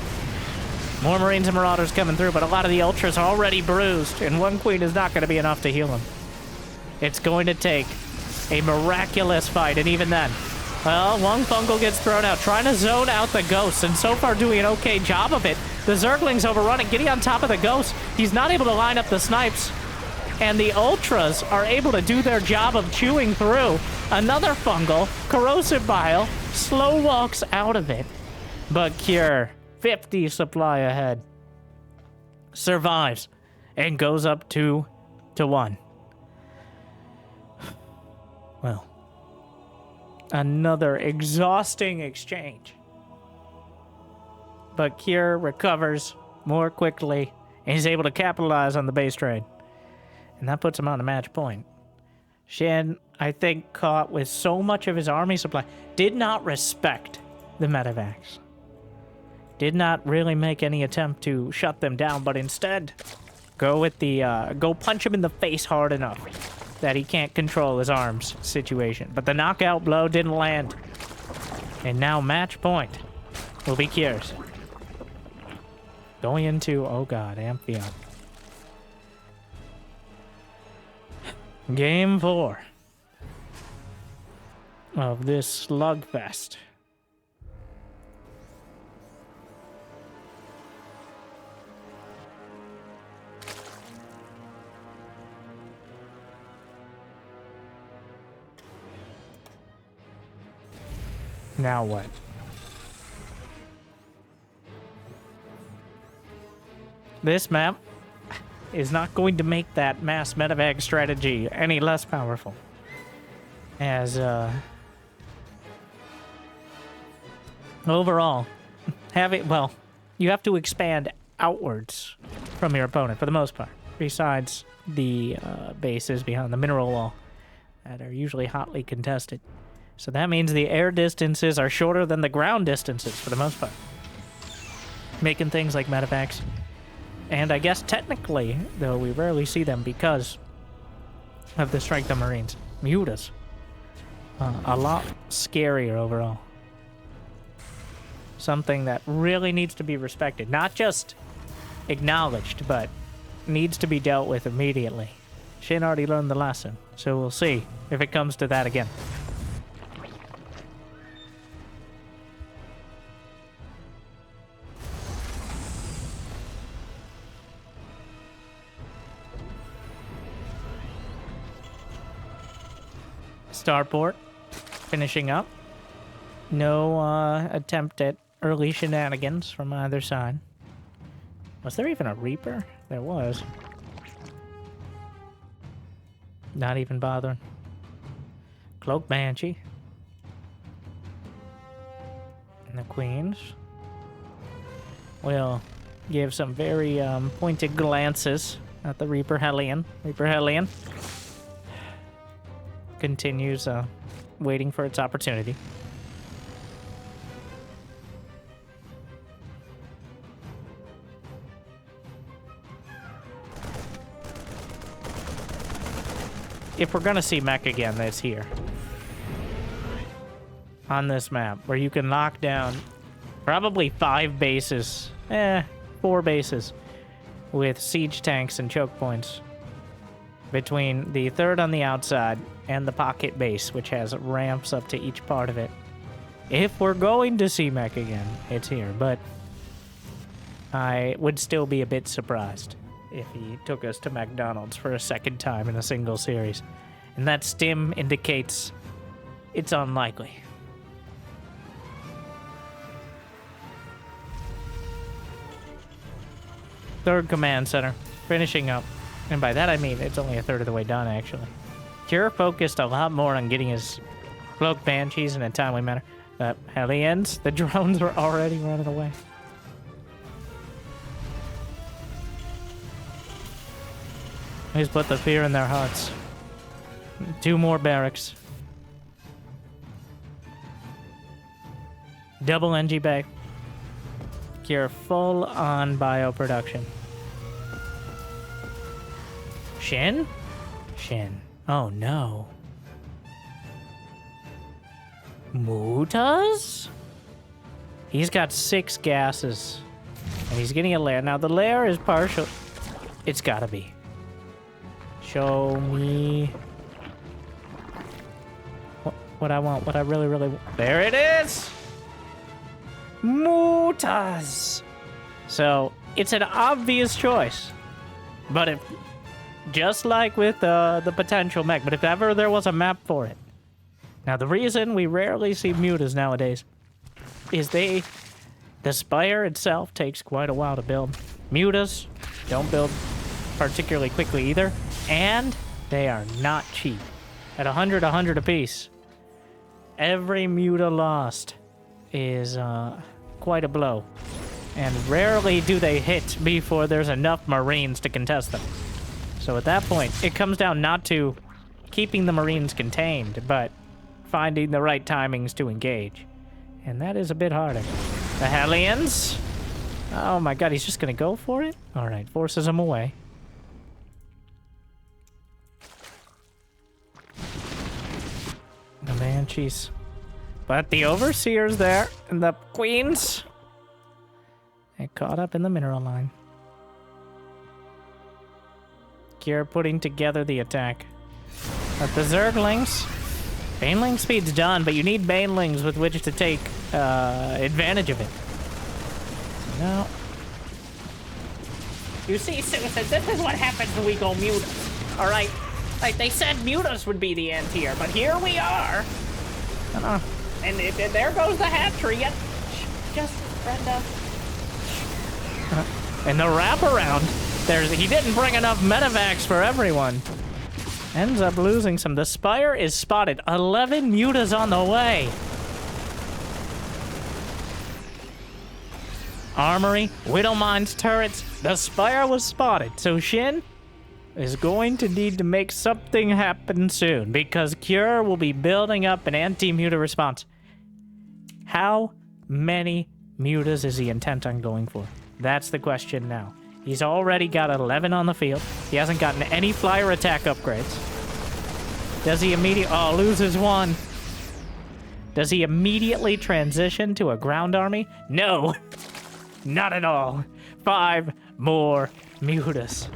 More Marines and Marauders coming through, but a lot of the Ultras are already bruised, and one queen is not going to be enough to heal him. It's going to take a miraculous fight, and even then, well, one fungal gets thrown out, trying to zone out the ghosts, and so far doing an okay job of it. The Zergling's overrunning, getting on top of the ghost. He's not able to line up the snipes, and the Ultras are able to do their job of chewing through. Another fungal, corrosive bile, slow walks out of it, but Cure, 50 supply ahead, survives and goes up 2-1. Well, another exhausting exchange. But Cure recovers more quickly and is able to capitalize on the base trade. And that puts him on a match point. SHIN, I think, caught with so much of his army supply, did not respect the medevacs. Did not really make any attempt to shut them down, but instead go with the go punch him in the face hard enough that he can't control his arms situation. But the knockout blow didn't land. And now match point will be Cure's. Going into, oh god, Amphion. Game 4 of this slugfest. Now what? This map is not going to make that mass medevac strategy any less powerful. As, overall, well, you have to expand outwards from your opponent for the most part, besides the bases behind the mineral wall that are usually hotly contested. So that means the air distances are shorter than the ground distances for the most part, making things like medevacs. And I guess technically, though we rarely see them because of the strength of Marines, mutas. A lot scarier overall. Something that really needs to be respected. Not just acknowledged, but needs to be dealt with immediately. Shin already learned the lesson, so we'll see if it comes to that again. Starport, finishing up. No attempt at early shenanigans from either side. Was there even a Reaper? There was. Not even bothering. Cloak Banshee. And the Queens will give some very pointed glances at the Reaper Hellion. Reaper Hellion continues waiting for its opportunity. If we're gonna see mech again, that's here. On this map, where you can lock down probably 5 bases, 4 bases, with siege tanks and choke points between the third on the outside and the pocket base, which has ramps up to each part of it. If we're going to see mech again, it's here, but I would still be a bit surprised if he took us to McDonald's for a second time in a single series. And that stim indicates it's unlikely. Third command center, finishing up. And by that I mean it's only a third of the way done, actually. Cure focused a lot more on getting his Cloak Banshees in a timely manner. But Hellions, the drones were already running away. He's put the fear in their hearts. 2 more barracks. Double NG Bay. Cure full on bioproduction. Shin? Shin. Oh no. Mutas? He's got 6 gases. And he's getting a lair. Now the lair is partial. It's gotta be. Show me what I want, what I really want. There it is! Mutas! So, it's an obvious choice. But if, just like with the potential mech, but if ever there was a map for it. Now, the reason we rarely see mutas nowadays is the spire itself takes quite a while to build. Mutas don't build particularly quickly either. And they are not cheap. At 100 apiece, every muta lost is quite a blow. And rarely do they hit before there's enough Marines to contest them. So at that point, it comes down not to keeping the Marines contained, but finding the right timings to engage. And that is a bit harder. The Hellions? Oh my god, he's just gonna go for it? Alright, forces him away. The Banshees. But the Overseer's there, and the Queens. They caught up in the mineral line. Cure putting together the attack. But the Zerglings. Baneling speed's done, but you need Banelings with which to take advantage of it. No. You see, citizens, this is what happens when we go mutas. Alright? Like, they said mutas would be the end here, but here we are. And there goes the hatchery. Yet, just Brenda. And the wraparound. He didn't bring enough medevacs for everyone. Ends up losing some. The Spire is spotted. 11 mutas on the way. Armory, Widowmine's turrets. The Spire was spotted. So Shin is going to need to make something happen soon, because Cure will be building up an anti-muta response. How many mutas is he intent on going for? That's the question now. He's already got 11 on the field. He hasn't gotten any flyer attack upgrades. Does he immediately... Oh, loses 1. Does he immediately transition to a ground army? No. Not at all. 5 more mutas.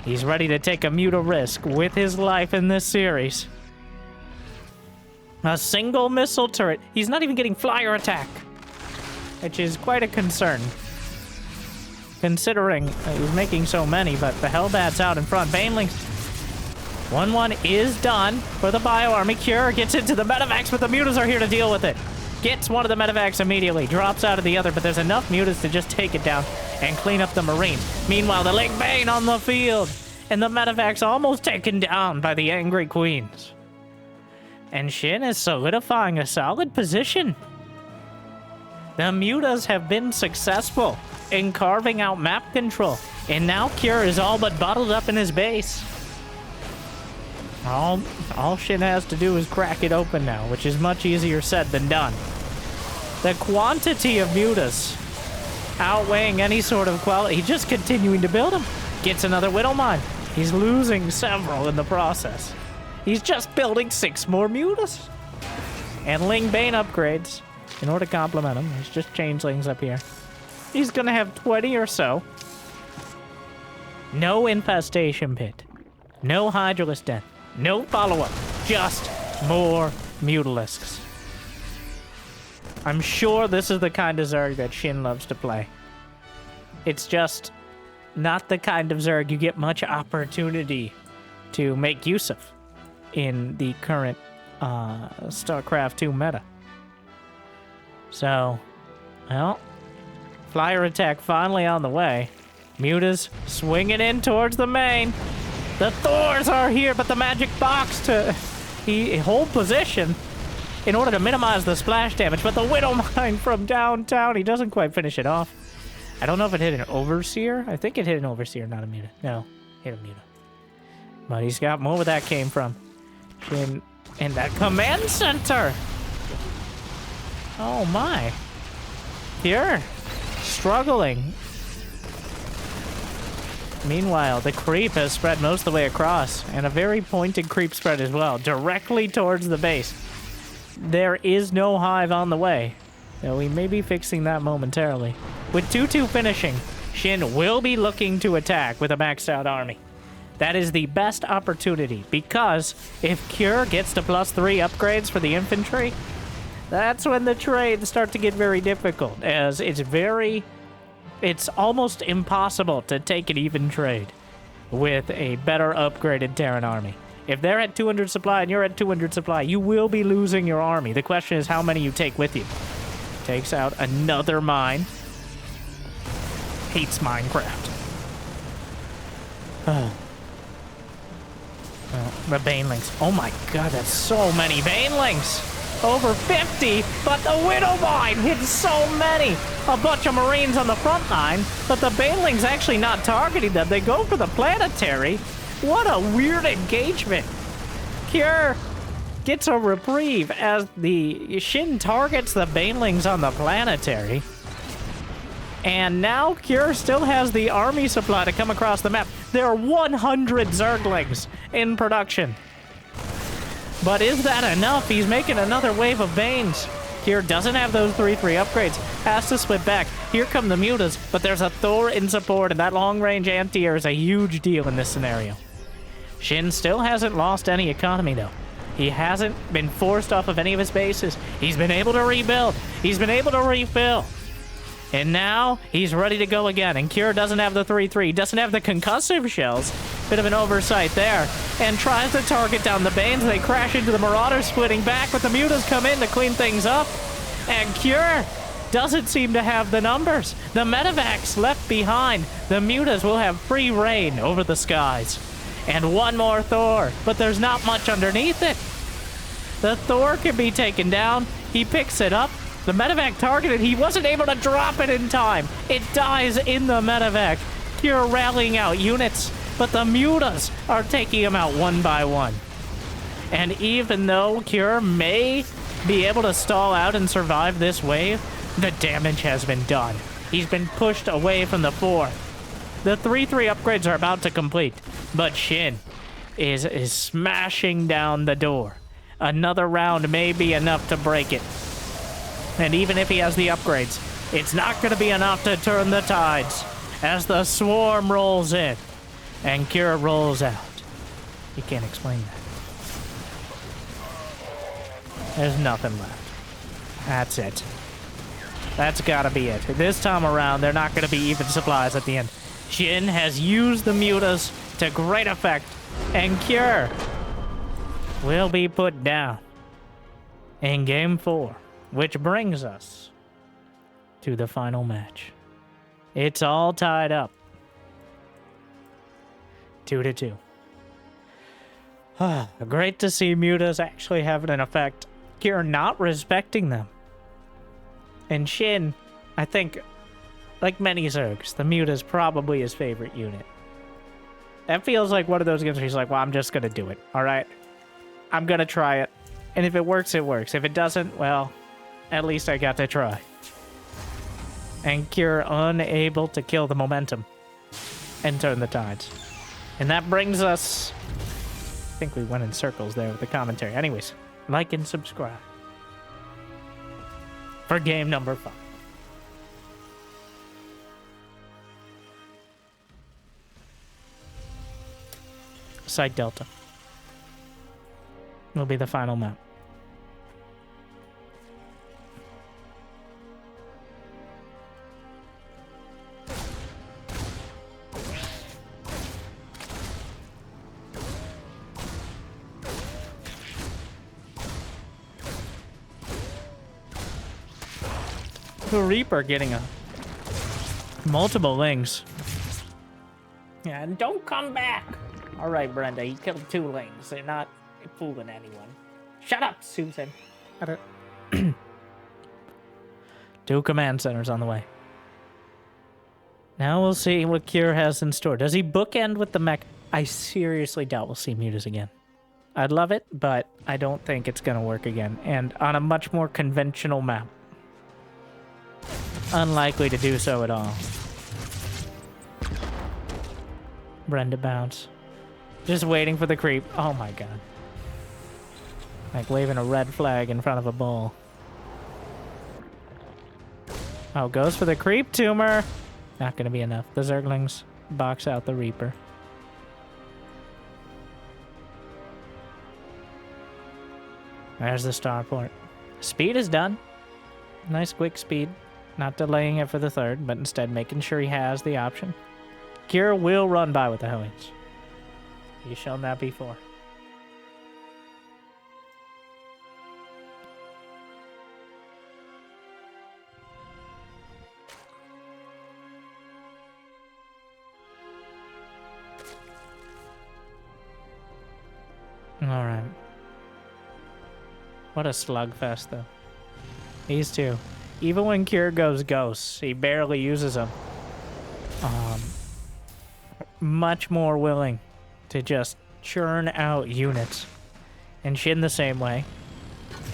He's ready to take a Muta risk with his life in this series. A single missile turret. He's not even getting flyer attack, which is quite a concern, considering he's making so many, but the Hellbat's out in front. Banelings. 1-1 is done for the Bio Army. Cure gets into the Medivacs, but the Mutas are here to deal with it. Gets one of the Medivacs immediately, drops out of the other, but there's enough Mutas to just take it down and clean up the Marines. Meanwhile, the Ling Bane on the field, and the Medivac's almost taken down by the Angry Queens. And SHIN is solidifying a solid position. The Mutas have been successful in carving out map control, and now Cure is all but bottled up in his base. All SHIN has to do is crack it open now, which is much easier said than done. The quantity of Mutas outweighing any sort of quality. He's just continuing to build them. Gets another Widowmine. He's losing several in the process. He's just building 6 more Mutas. And Ling Bane upgrades in order to complement him. There's just changelings up here. He's gonna have 20 or so. No infestation pit. No Hydralisk Den. No follow-up. Just more Mutalisks. I'm sure this is the kind of Zerg that SHIN loves to play. It's just not the kind of Zerg you get much opportunity to make use of in the current StarCraft 2 meta. So, well, flyer attack finally on the way. Mutas swinging in towards the main. The Thors are here, but the magic box to hold position in order to minimize the splash damage. But the Widowmine from downtown, he doesn't quite finish it off. I don't know if it hit an Overseer. I think it hit an Overseer, not a Muta. No, hit a Muta. But he's got more where that came from. SHIN in that command center. Oh my. Here, struggling. Meanwhile, the creep has spread most of the way across, and a very pointed creep spread as well, directly towards the base. There is no hive on the way, though we may be fixing that momentarily. With 2-2 finishing, SHIN will be looking to attack with a maxed out army. That is the best opportunity, because if Cure gets to +3 upgrades for the infantry, that's when the trades start to get very difficult, as it's almost impossible to take an even trade with a better upgraded Terran army. If they're at 200 supply and you're at 200 supply, you will be losing your army. The question is how many you take with you. Takes out another mine. Hates Minecraft. The Banelings. Oh my god, that's so many Banelings! Over 50, but the Widowmine hits so many! A bunch of Marines on the front line, but the Banelings actually not targeting them. They go for the planetary. What a weird engagement. Cure gets a reprieve as the SHIN targets the Banelings on the planetary. And now Cure still has the army supply to come across the map. There are 100 Zerglings in production. But is that enough? He's making another wave of Banes. Cure doesn't have those 3-3 upgrades. Has to split back. Here come the Mutas, but there's a Thor in support, and that long-range anti-air is a huge deal in this scenario. SHIN still hasn't lost any economy, though. He hasn't been forced off of any of his bases. He's been able to rebuild. He's been able to refill. And now he's ready to go again. And Cure doesn't have the 3-3, doesn't have the concussive shells. Bit of an oversight there. And tries to target down the Banes. They crash into the Marauders, splitting back, but the Mutas come in to clean things up. And Cure doesn't seem to have the numbers. The Medivacs left behind. The Mutas will have free reign over the skies. And one more Thor, but there's not much underneath it. The Thor can be taken down. He picks it up. The Medivac targeted. He wasn't able to drop it in time. It dies in the Medivac. Cure rallying out units, but the Mutas are taking him out one by one. And even though Cure may be able to stall out and survive this wave, the damage has been done. He's been pushed away from the 4. The 3-3 upgrades are about to complete, but SHIN is smashing down the door. Another round may be enough to break it. And even if he has the upgrades, it's not going to be enough to turn the tides as the swarm rolls in. And Kira rolls out. You can't explain that. There's nothing left. That's it. That's gotta be it. This time around, they're not gonna be even supplies at the end. Shin has used the mutas to great effect, and Cure will be put down in Game 4, which brings us to the final match. It's all tied up. 2-2. Great to see mutas actually having an effect. Cure not respecting them. And Shin, I think, like many Zergs, the Muta is probably his favorite unit. That feels like one of those games where he's like, well, I'm just going to do it, all right? I'm going to try it. And if it works, it works. If it doesn't, well, at least I got to try. And Cure unable to kill the momentum and turn the tides. And that brings us... I think we went in circles there with the commentary. Anyways, like and subscribe for game number 5. Site Delta will be the final map. The Reaper getting multiple lings. Yeah, and don't come back. All right, Brenda, he killed 2 lings. They're not fooling anyone. Shut up, Susan. 2 command centers on the way. Now we'll see what Cure has in store. Does he bookend with the mech? I seriously doubt we'll see mutas again. I'd love it, but I don't think it's going to work again. And on a much more conventional map. Unlikely to do so at all. Brenda bounce. Just waiting for the creep. Oh my god. Like waving a red flag in front of a bull. Oh, goes for the creep tumor. Not gonna be enough. The Zerglings box out the Reaper. There's the starport. Speed is done. Nice quick speed. Not delaying it for the 3rd, but instead making sure he has the option. Kira will run by with the Hellions. He's shown that before. Alright. What a slugfest, though. These 2. Even when Cure goes ghosts, he barely uses them. Much more willing to just churn out units. And Shin the same way.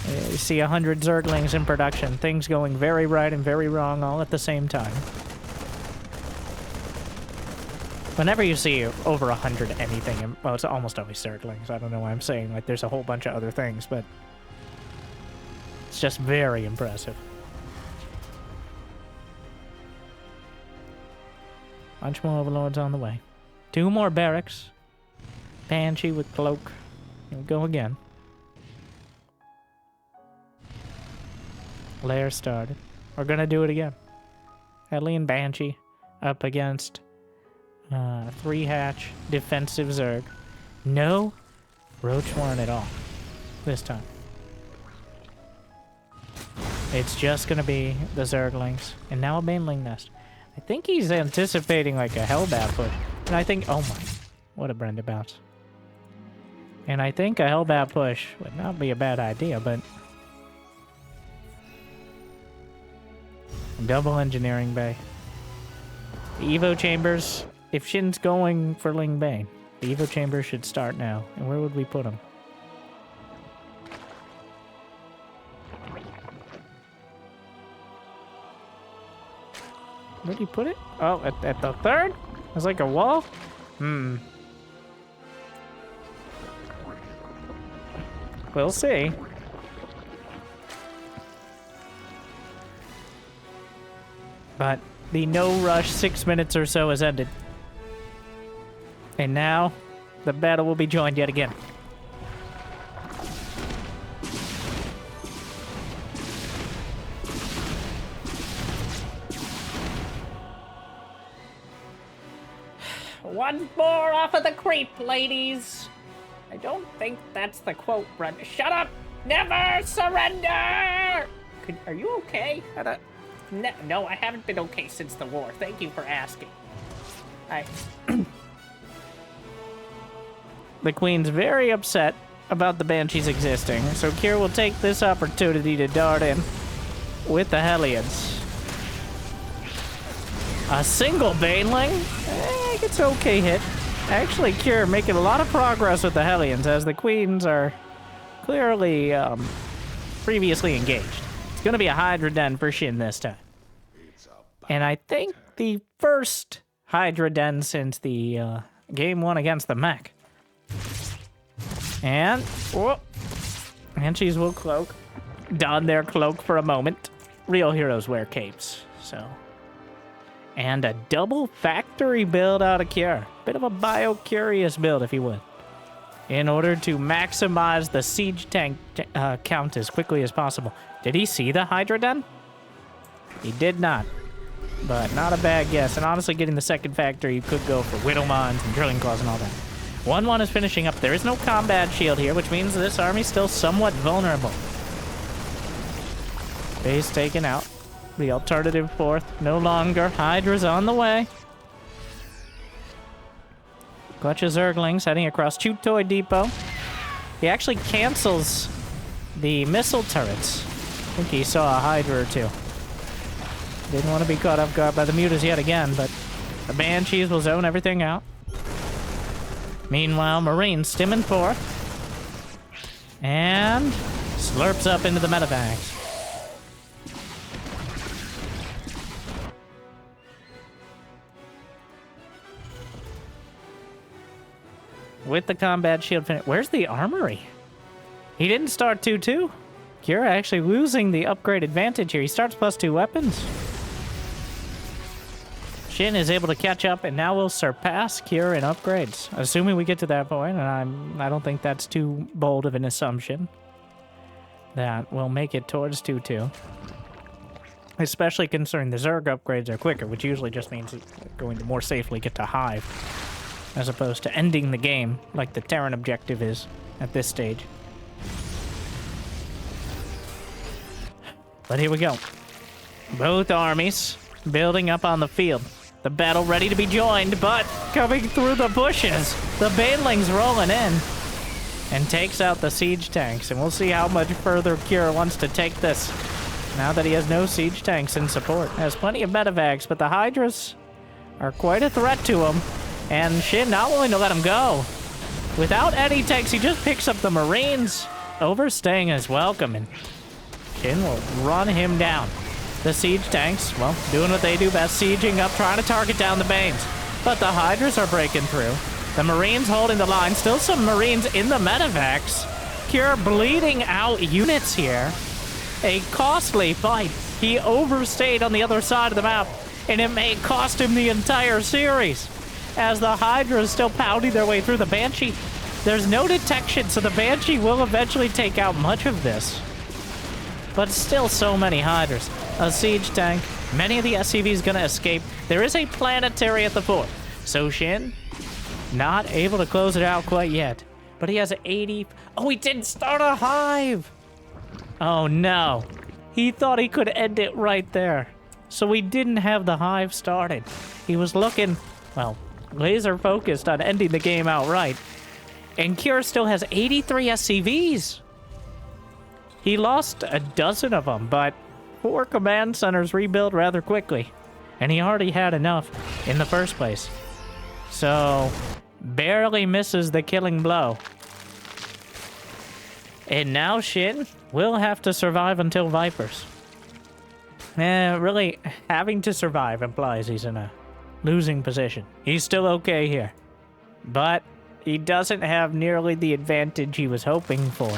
You see 100 Zerglings in production. Things going very right and very wrong all at the same time. Whenever you see over 100 anything, well, it's almost always Zerglings. I don't know why I'm saying like there's a whole bunch of other things, but it's just very impressive. Bunch more overlords on the way. 2 more barracks. Banshee with cloak. Here we go again. Lair started. We're gonna do it again. Hellion Banshee up against 3-hatch defensive Zerg. No Roach Warren at all this time. It's just gonna be the Zerglings. And now a Baneling Nest. I think he's anticipating like a Hellbat push. And I think, oh my, what a Brenda bounce. And I think a Hellbat push would not be a bad idea, but... Double engineering bay. The Evo chambers, if Shin's going for Ling Bane, the Evo chambers should start now. And where would we put them? Where'd you put it? Oh, at the 3rd? It's like a wall? We'll see. But the no rush 6 minutes or so has ended. And now, the battle will be joined yet again. One more off of the creep, ladies. I don't think that's the quote, Brenda. Shut up! Never surrender! Are you okay? No, I haven't been okay since the war. Thank you for asking. The Queen's very upset about the Banshees existing, so Kier will take this opportunity to dart in with the Hellions. A single Baneling? It's okay hit. Actually, Kier making a lot of progress with the Hellions as the Queens are clearly previously engaged. It's going to be a Hydra Den for Shin this time. And I think the first Hydra Den since the game one against the mech. And, whoop, Banshees will cloak. Don their cloak for a moment. Real heroes wear capes, so. And a double factory build out of Kier. Bit of a bio-curious build, if you would. In order to maximize the siege tank count as quickly as possible. Did he see the Hydra Den? He did not. But not a bad guess. And honestly, getting the second factory, you could go for Widow Mines and Drilling Claws and all that. 1-1 is finishing up. There is no combat shield here, which means this army's still somewhat vulnerable. Base taken out. The alternative fourth, no longer. Hydra's on the way. Clutch of Zerglings heading across Chutoy Depot. He actually cancels the missile turrets. I think he saw a Hydra or two. Didn't want to be caught off guard by the mutas yet again, but the Banshees will zone everything out. Meanwhile, Marines stimming forth. And slurps up into the medevacs. With the combat shield finish. Where's the armory? He didn't start 2-2. Kier actually losing the upgrade advantage here. He starts +2 weapons. Shin is able to catch up and now will surpass Kier in upgrades. Assuming we get to that point, and I don't think that's too bold of an assumption. That will make it towards 2-2. Especially considering the Zerg upgrades are quicker, which usually just means going to more safely get to Hive. As opposed to ending the game, like the Terran objective is at this stage. But here we go. Both armies building up on the field. The battle ready to be joined, but coming through the bushes. The Banelings rolling in. And takes out the siege tanks. And we'll see how much further Kier wants to take this. Now that he has no siege tanks in support. Has plenty of medevacs, but the Hydras are quite a threat to him. And Shin not willing to let him go. Without any tanks, he just picks up the Marines. Overstaying his welcome, and Shin will run him down. The siege tanks, well, doing what they do best, sieging up, trying to target down the Banes. But the Hydras are breaking through. The Marines holding the line. Still some Marines in the medevacs. Kier bleeding out units here. A costly fight. He overstayed on the other side of the map, and it may cost him the entire series. As the Hydra is still pounding their way through the Banshee. There's no detection, so the Banshee will eventually take out much of this. But still so many Hydras. A siege tank. Many of the SCVs gonna escape. There is a planetary at the fort. So Shin, not able to close it out quite yet. But he has 80... Oh, he didn't start a Hive! Oh no. He thought he could end it right there. So he didn't have the Hive started. He was looking, well, laser focused on ending the game outright. And Kier still has 83 SCVs. He lost a dozen of them, but 4 command centers rebuilt rather quickly. And he already had enough in the first place. So, barely misses the killing blow. And now Shin will have to survive until Vipers. Really, having to survive implies he's in a losing position. He's still okay here. But he doesn't have nearly the advantage he was hoping for.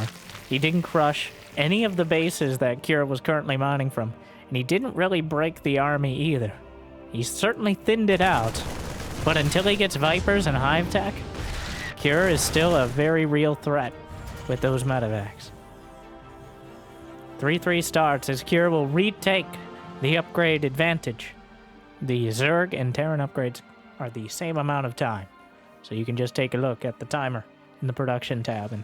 He didn't crush any of the bases that Kier was currently mining from. And he didn't really break the army either. He certainly thinned it out. But until he gets Vipers and Hive Tech, Cure is still a very real threat with those medevacs. 3-3 starts as Cure will retake the upgrade advantage. The Zerg and Terran upgrades are the same amount of time. So you can just take a look at the timer in the production tab, and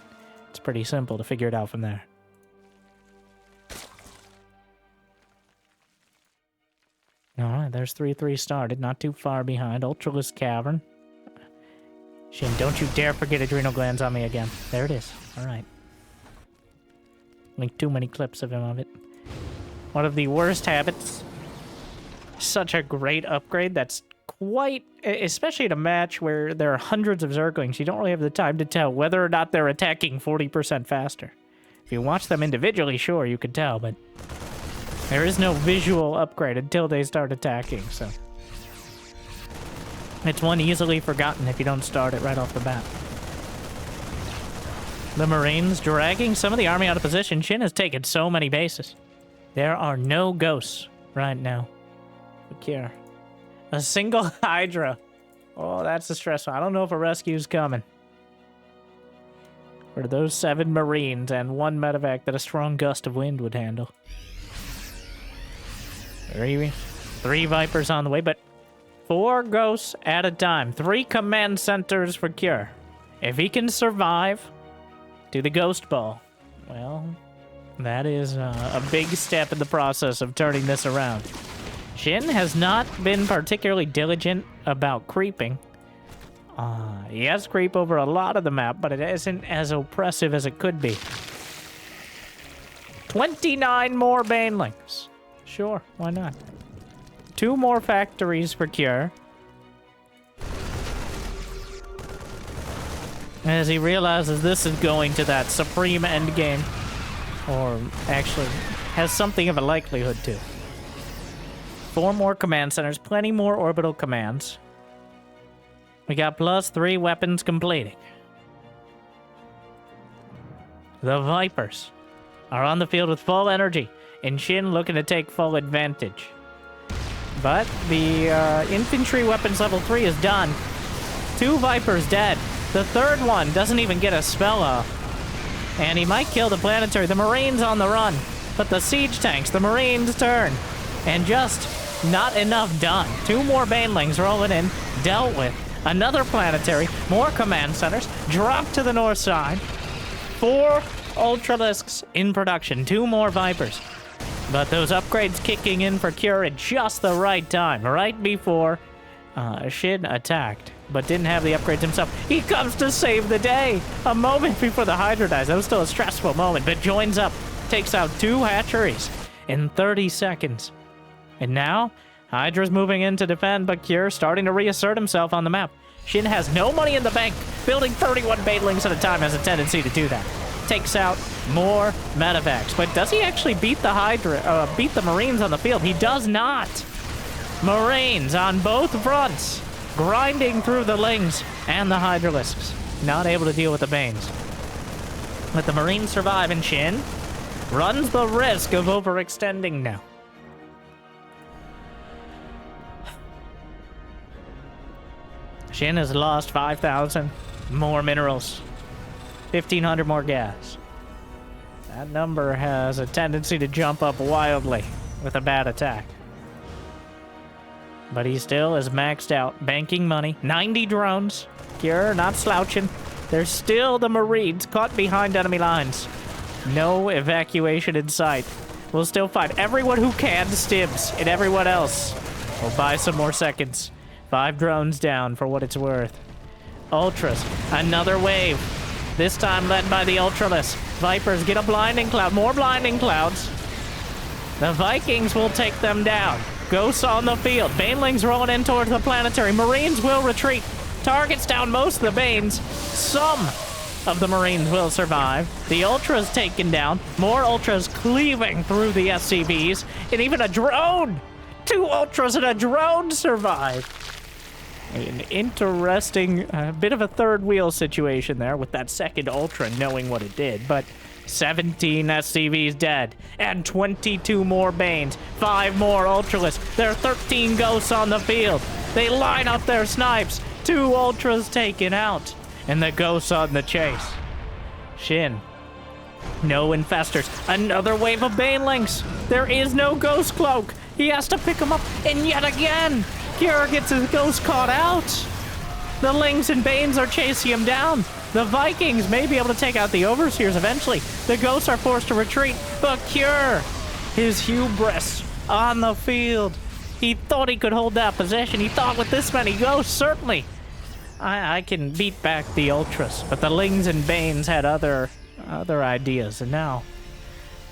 it's pretty simple to figure it out from there. Alright, there's 3-3 started, not too far behind. Ultralisk Cavern. Shin, don't you dare forget adrenal glands on me again. There it is. Alright. Link too many clips of him of it. One of the worst habits. Such a great upgrade that's quite, especially in a match where there are hundreds of Zerglings, you don't really have the time to tell whether or not they're attacking 40% faster. If you watch them individually, sure, you could tell, but there is no visual upgrade until they start attacking, so it's one easily forgotten if you don't start it right off the bat. The Marines dragging some of the army out of position. Shin has taken so many bases. There are no ghosts right now. Here. A single Hydra. Oh, that's a stressful. I don't know if a rescue's coming. For those 7 Marines and 1 medevac that a strong gust of wind would handle. 3 Vipers on the way, but 4 ghosts at a time. 3 command centers for Cure. If he can survive to the Ghost Ball, well, that is a big step in the process of turning this around. Shin has not been particularly diligent about creeping. He has creep over a lot of the map, but it isn't as oppressive as it could be. 29 more Banelings. Sure, why not? 2 more factories for Cure. As he realizes this is going to that supreme endgame. Or actually, has something of a likelihood to. 4 more command centers, plenty more orbital commands. We got +3 weapons completing. The Vipers are on the field with full energy, and Shin looking to take full advantage. But the infantry weapons level 3 is done. 2 Vipers dead. The 3rd one doesn't even get a spell off. And he might kill the planetary. The Marines on the run. But the siege tanks, the Marines turn. And just not enough done. 2 more Banelings rolling in. Dealt with. Another planetary. More command centers. Drop to the north side. 4 Ultralisks in production. 2 more Vipers. But those upgrades kicking in for Cure at just the right time. Right before Shin attacked. But didn't have the upgrades himself. He comes to save the day. A moment before the Hydra dies. That was still a stressful moment. But joins up. Takes out 2 hatcheries in 30 seconds. And now, Hydra's moving in to defend, but Cure starting to reassert himself on the map. Shin has no money in the bank. Building 31 Banelings at a time has a tendency to do that. Takes out more medevacs. But does he actually beat the Hydra, beat the Marines on the field? He does not. Marines on both fronts, grinding through the Lings and the Hydralisks. Not able to deal with the Banes. But the Marines survive, and Shin runs the risk of overextending now. Shin has lost 5,000 more minerals, 1,500 more gas. That number has a tendency to jump up wildly with a bad attack. But he still is maxed out, banking money. 90 drones. Cure not slouching. There's still the Marines caught behind enemy lines. No evacuation in sight. We'll still fight. Everyone who can stims, and everyone else will buy some more seconds. 5 drones down for what it's worth. Ultras, another wave. This time led by the Ultralisk. Vipers get a blinding cloud. More blinding clouds. The Vikings will take them down. Ghosts on the field. Banelings rolling in towards the planetary. Marines will retreat. Targets down most of the Banes. Some of the Marines will survive. The Ultras taken down. More Ultras cleaving through the SCVs. And even a drone. 2 Ultras and a drone survive. An interesting bit of a third wheel situation there with that second Ultra knowing what it did. But 17 SCVs dead and 22 more Banes. 5 more Ultralisks. There are 13 ghosts on the field. They line up their snipes. 2 ultras taken out. And the ghosts on the chase. SHIN. No infestors. Another wave of banelings. There is no ghost cloak. He has to pick him up. And yet again, Kira gets his ghost caught out. The Lings and Banes are chasing him down. The Vikings may be able to take out the Overseers eventually. The Ghosts are forced to retreat. But Cure, his hubris on the field. He thought he could hold that position. He thought with this many Ghosts, certainly, I can beat back the Ultras. But the Lings and Banes had other ideas. And now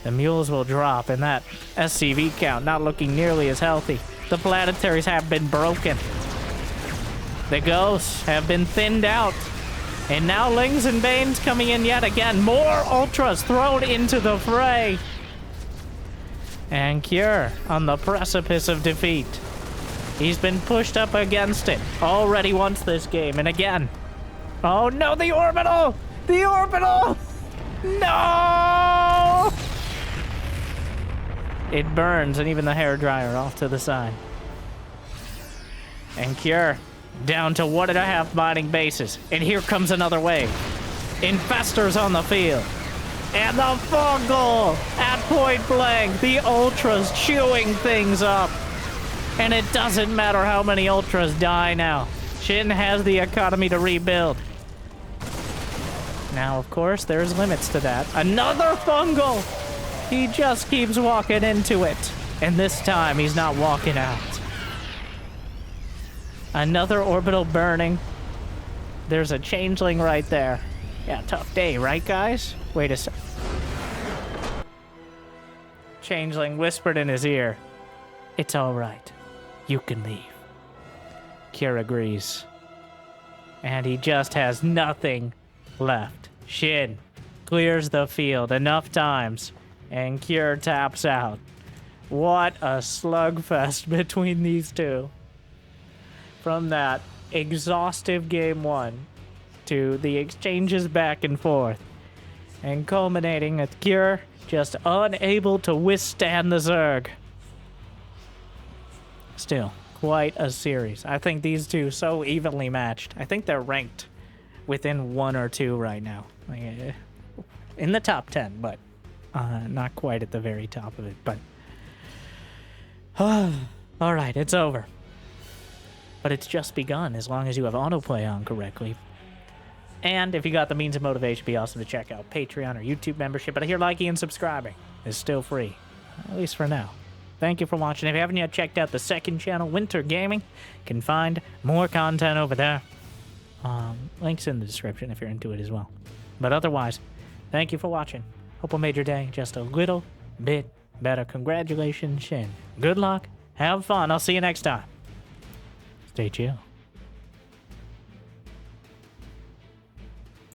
the Mules will drop, and that SCV count not looking nearly as healthy. The Planetaries have been broken. The Ghosts have been thinned out. And now Lings and Banes coming in yet again. More Ultras thrown into the fray. And Cure on the precipice of defeat. He's been pushed up against it already once this game. And again. Oh no, the Orbital! The Orbital! No! It burns, and even the hairdryer off to the side. And Cure down to 1.5 mining bases. And here comes another wave. Infestors on the field. And the fungal at point blank. The Ultras chewing things up. And it doesn't matter how many Ultras die now. SHIN has the economy to rebuild. Now, of course, there's limits to that. Another fungal! He just keeps walking into it. And this time, he's not walking out. Another orbital burning. There's a changeling right there. Yeah, tough day, right, guys? Wait a sec. Changeling whispered in his ear, "It's all right. You can leave." Cure agrees. And he just has nothing left. SHIN clears the field enough times, and Cure taps out. What a slugfest between these two. From that exhaustive game 1 to the exchanges back and forth, and culminating with Cure just unable to withstand the Zerg. Still, quite a series. I think these two so evenly matched. I think they're ranked within 1 or 2 right now. In the top 10, but not quite at the very top of it. But all right, it's over. But it's just begun as long as you have autoplay on correctly. And if you got the means of motivation, it'd be awesome to check out Patreon or YouTube membership. But I hear liking and subscribing is still free, at least for now. Thank you for watching. If you haven't yet checked out the second channel, Winter Gaming, you can find more content over there. Links in the description if you're into it as well. But otherwise, thank you for watching. Hope I made your day just a little bit better. Congratulations, SHIN. Good luck. Have fun. I'll see you next time. Stay chill.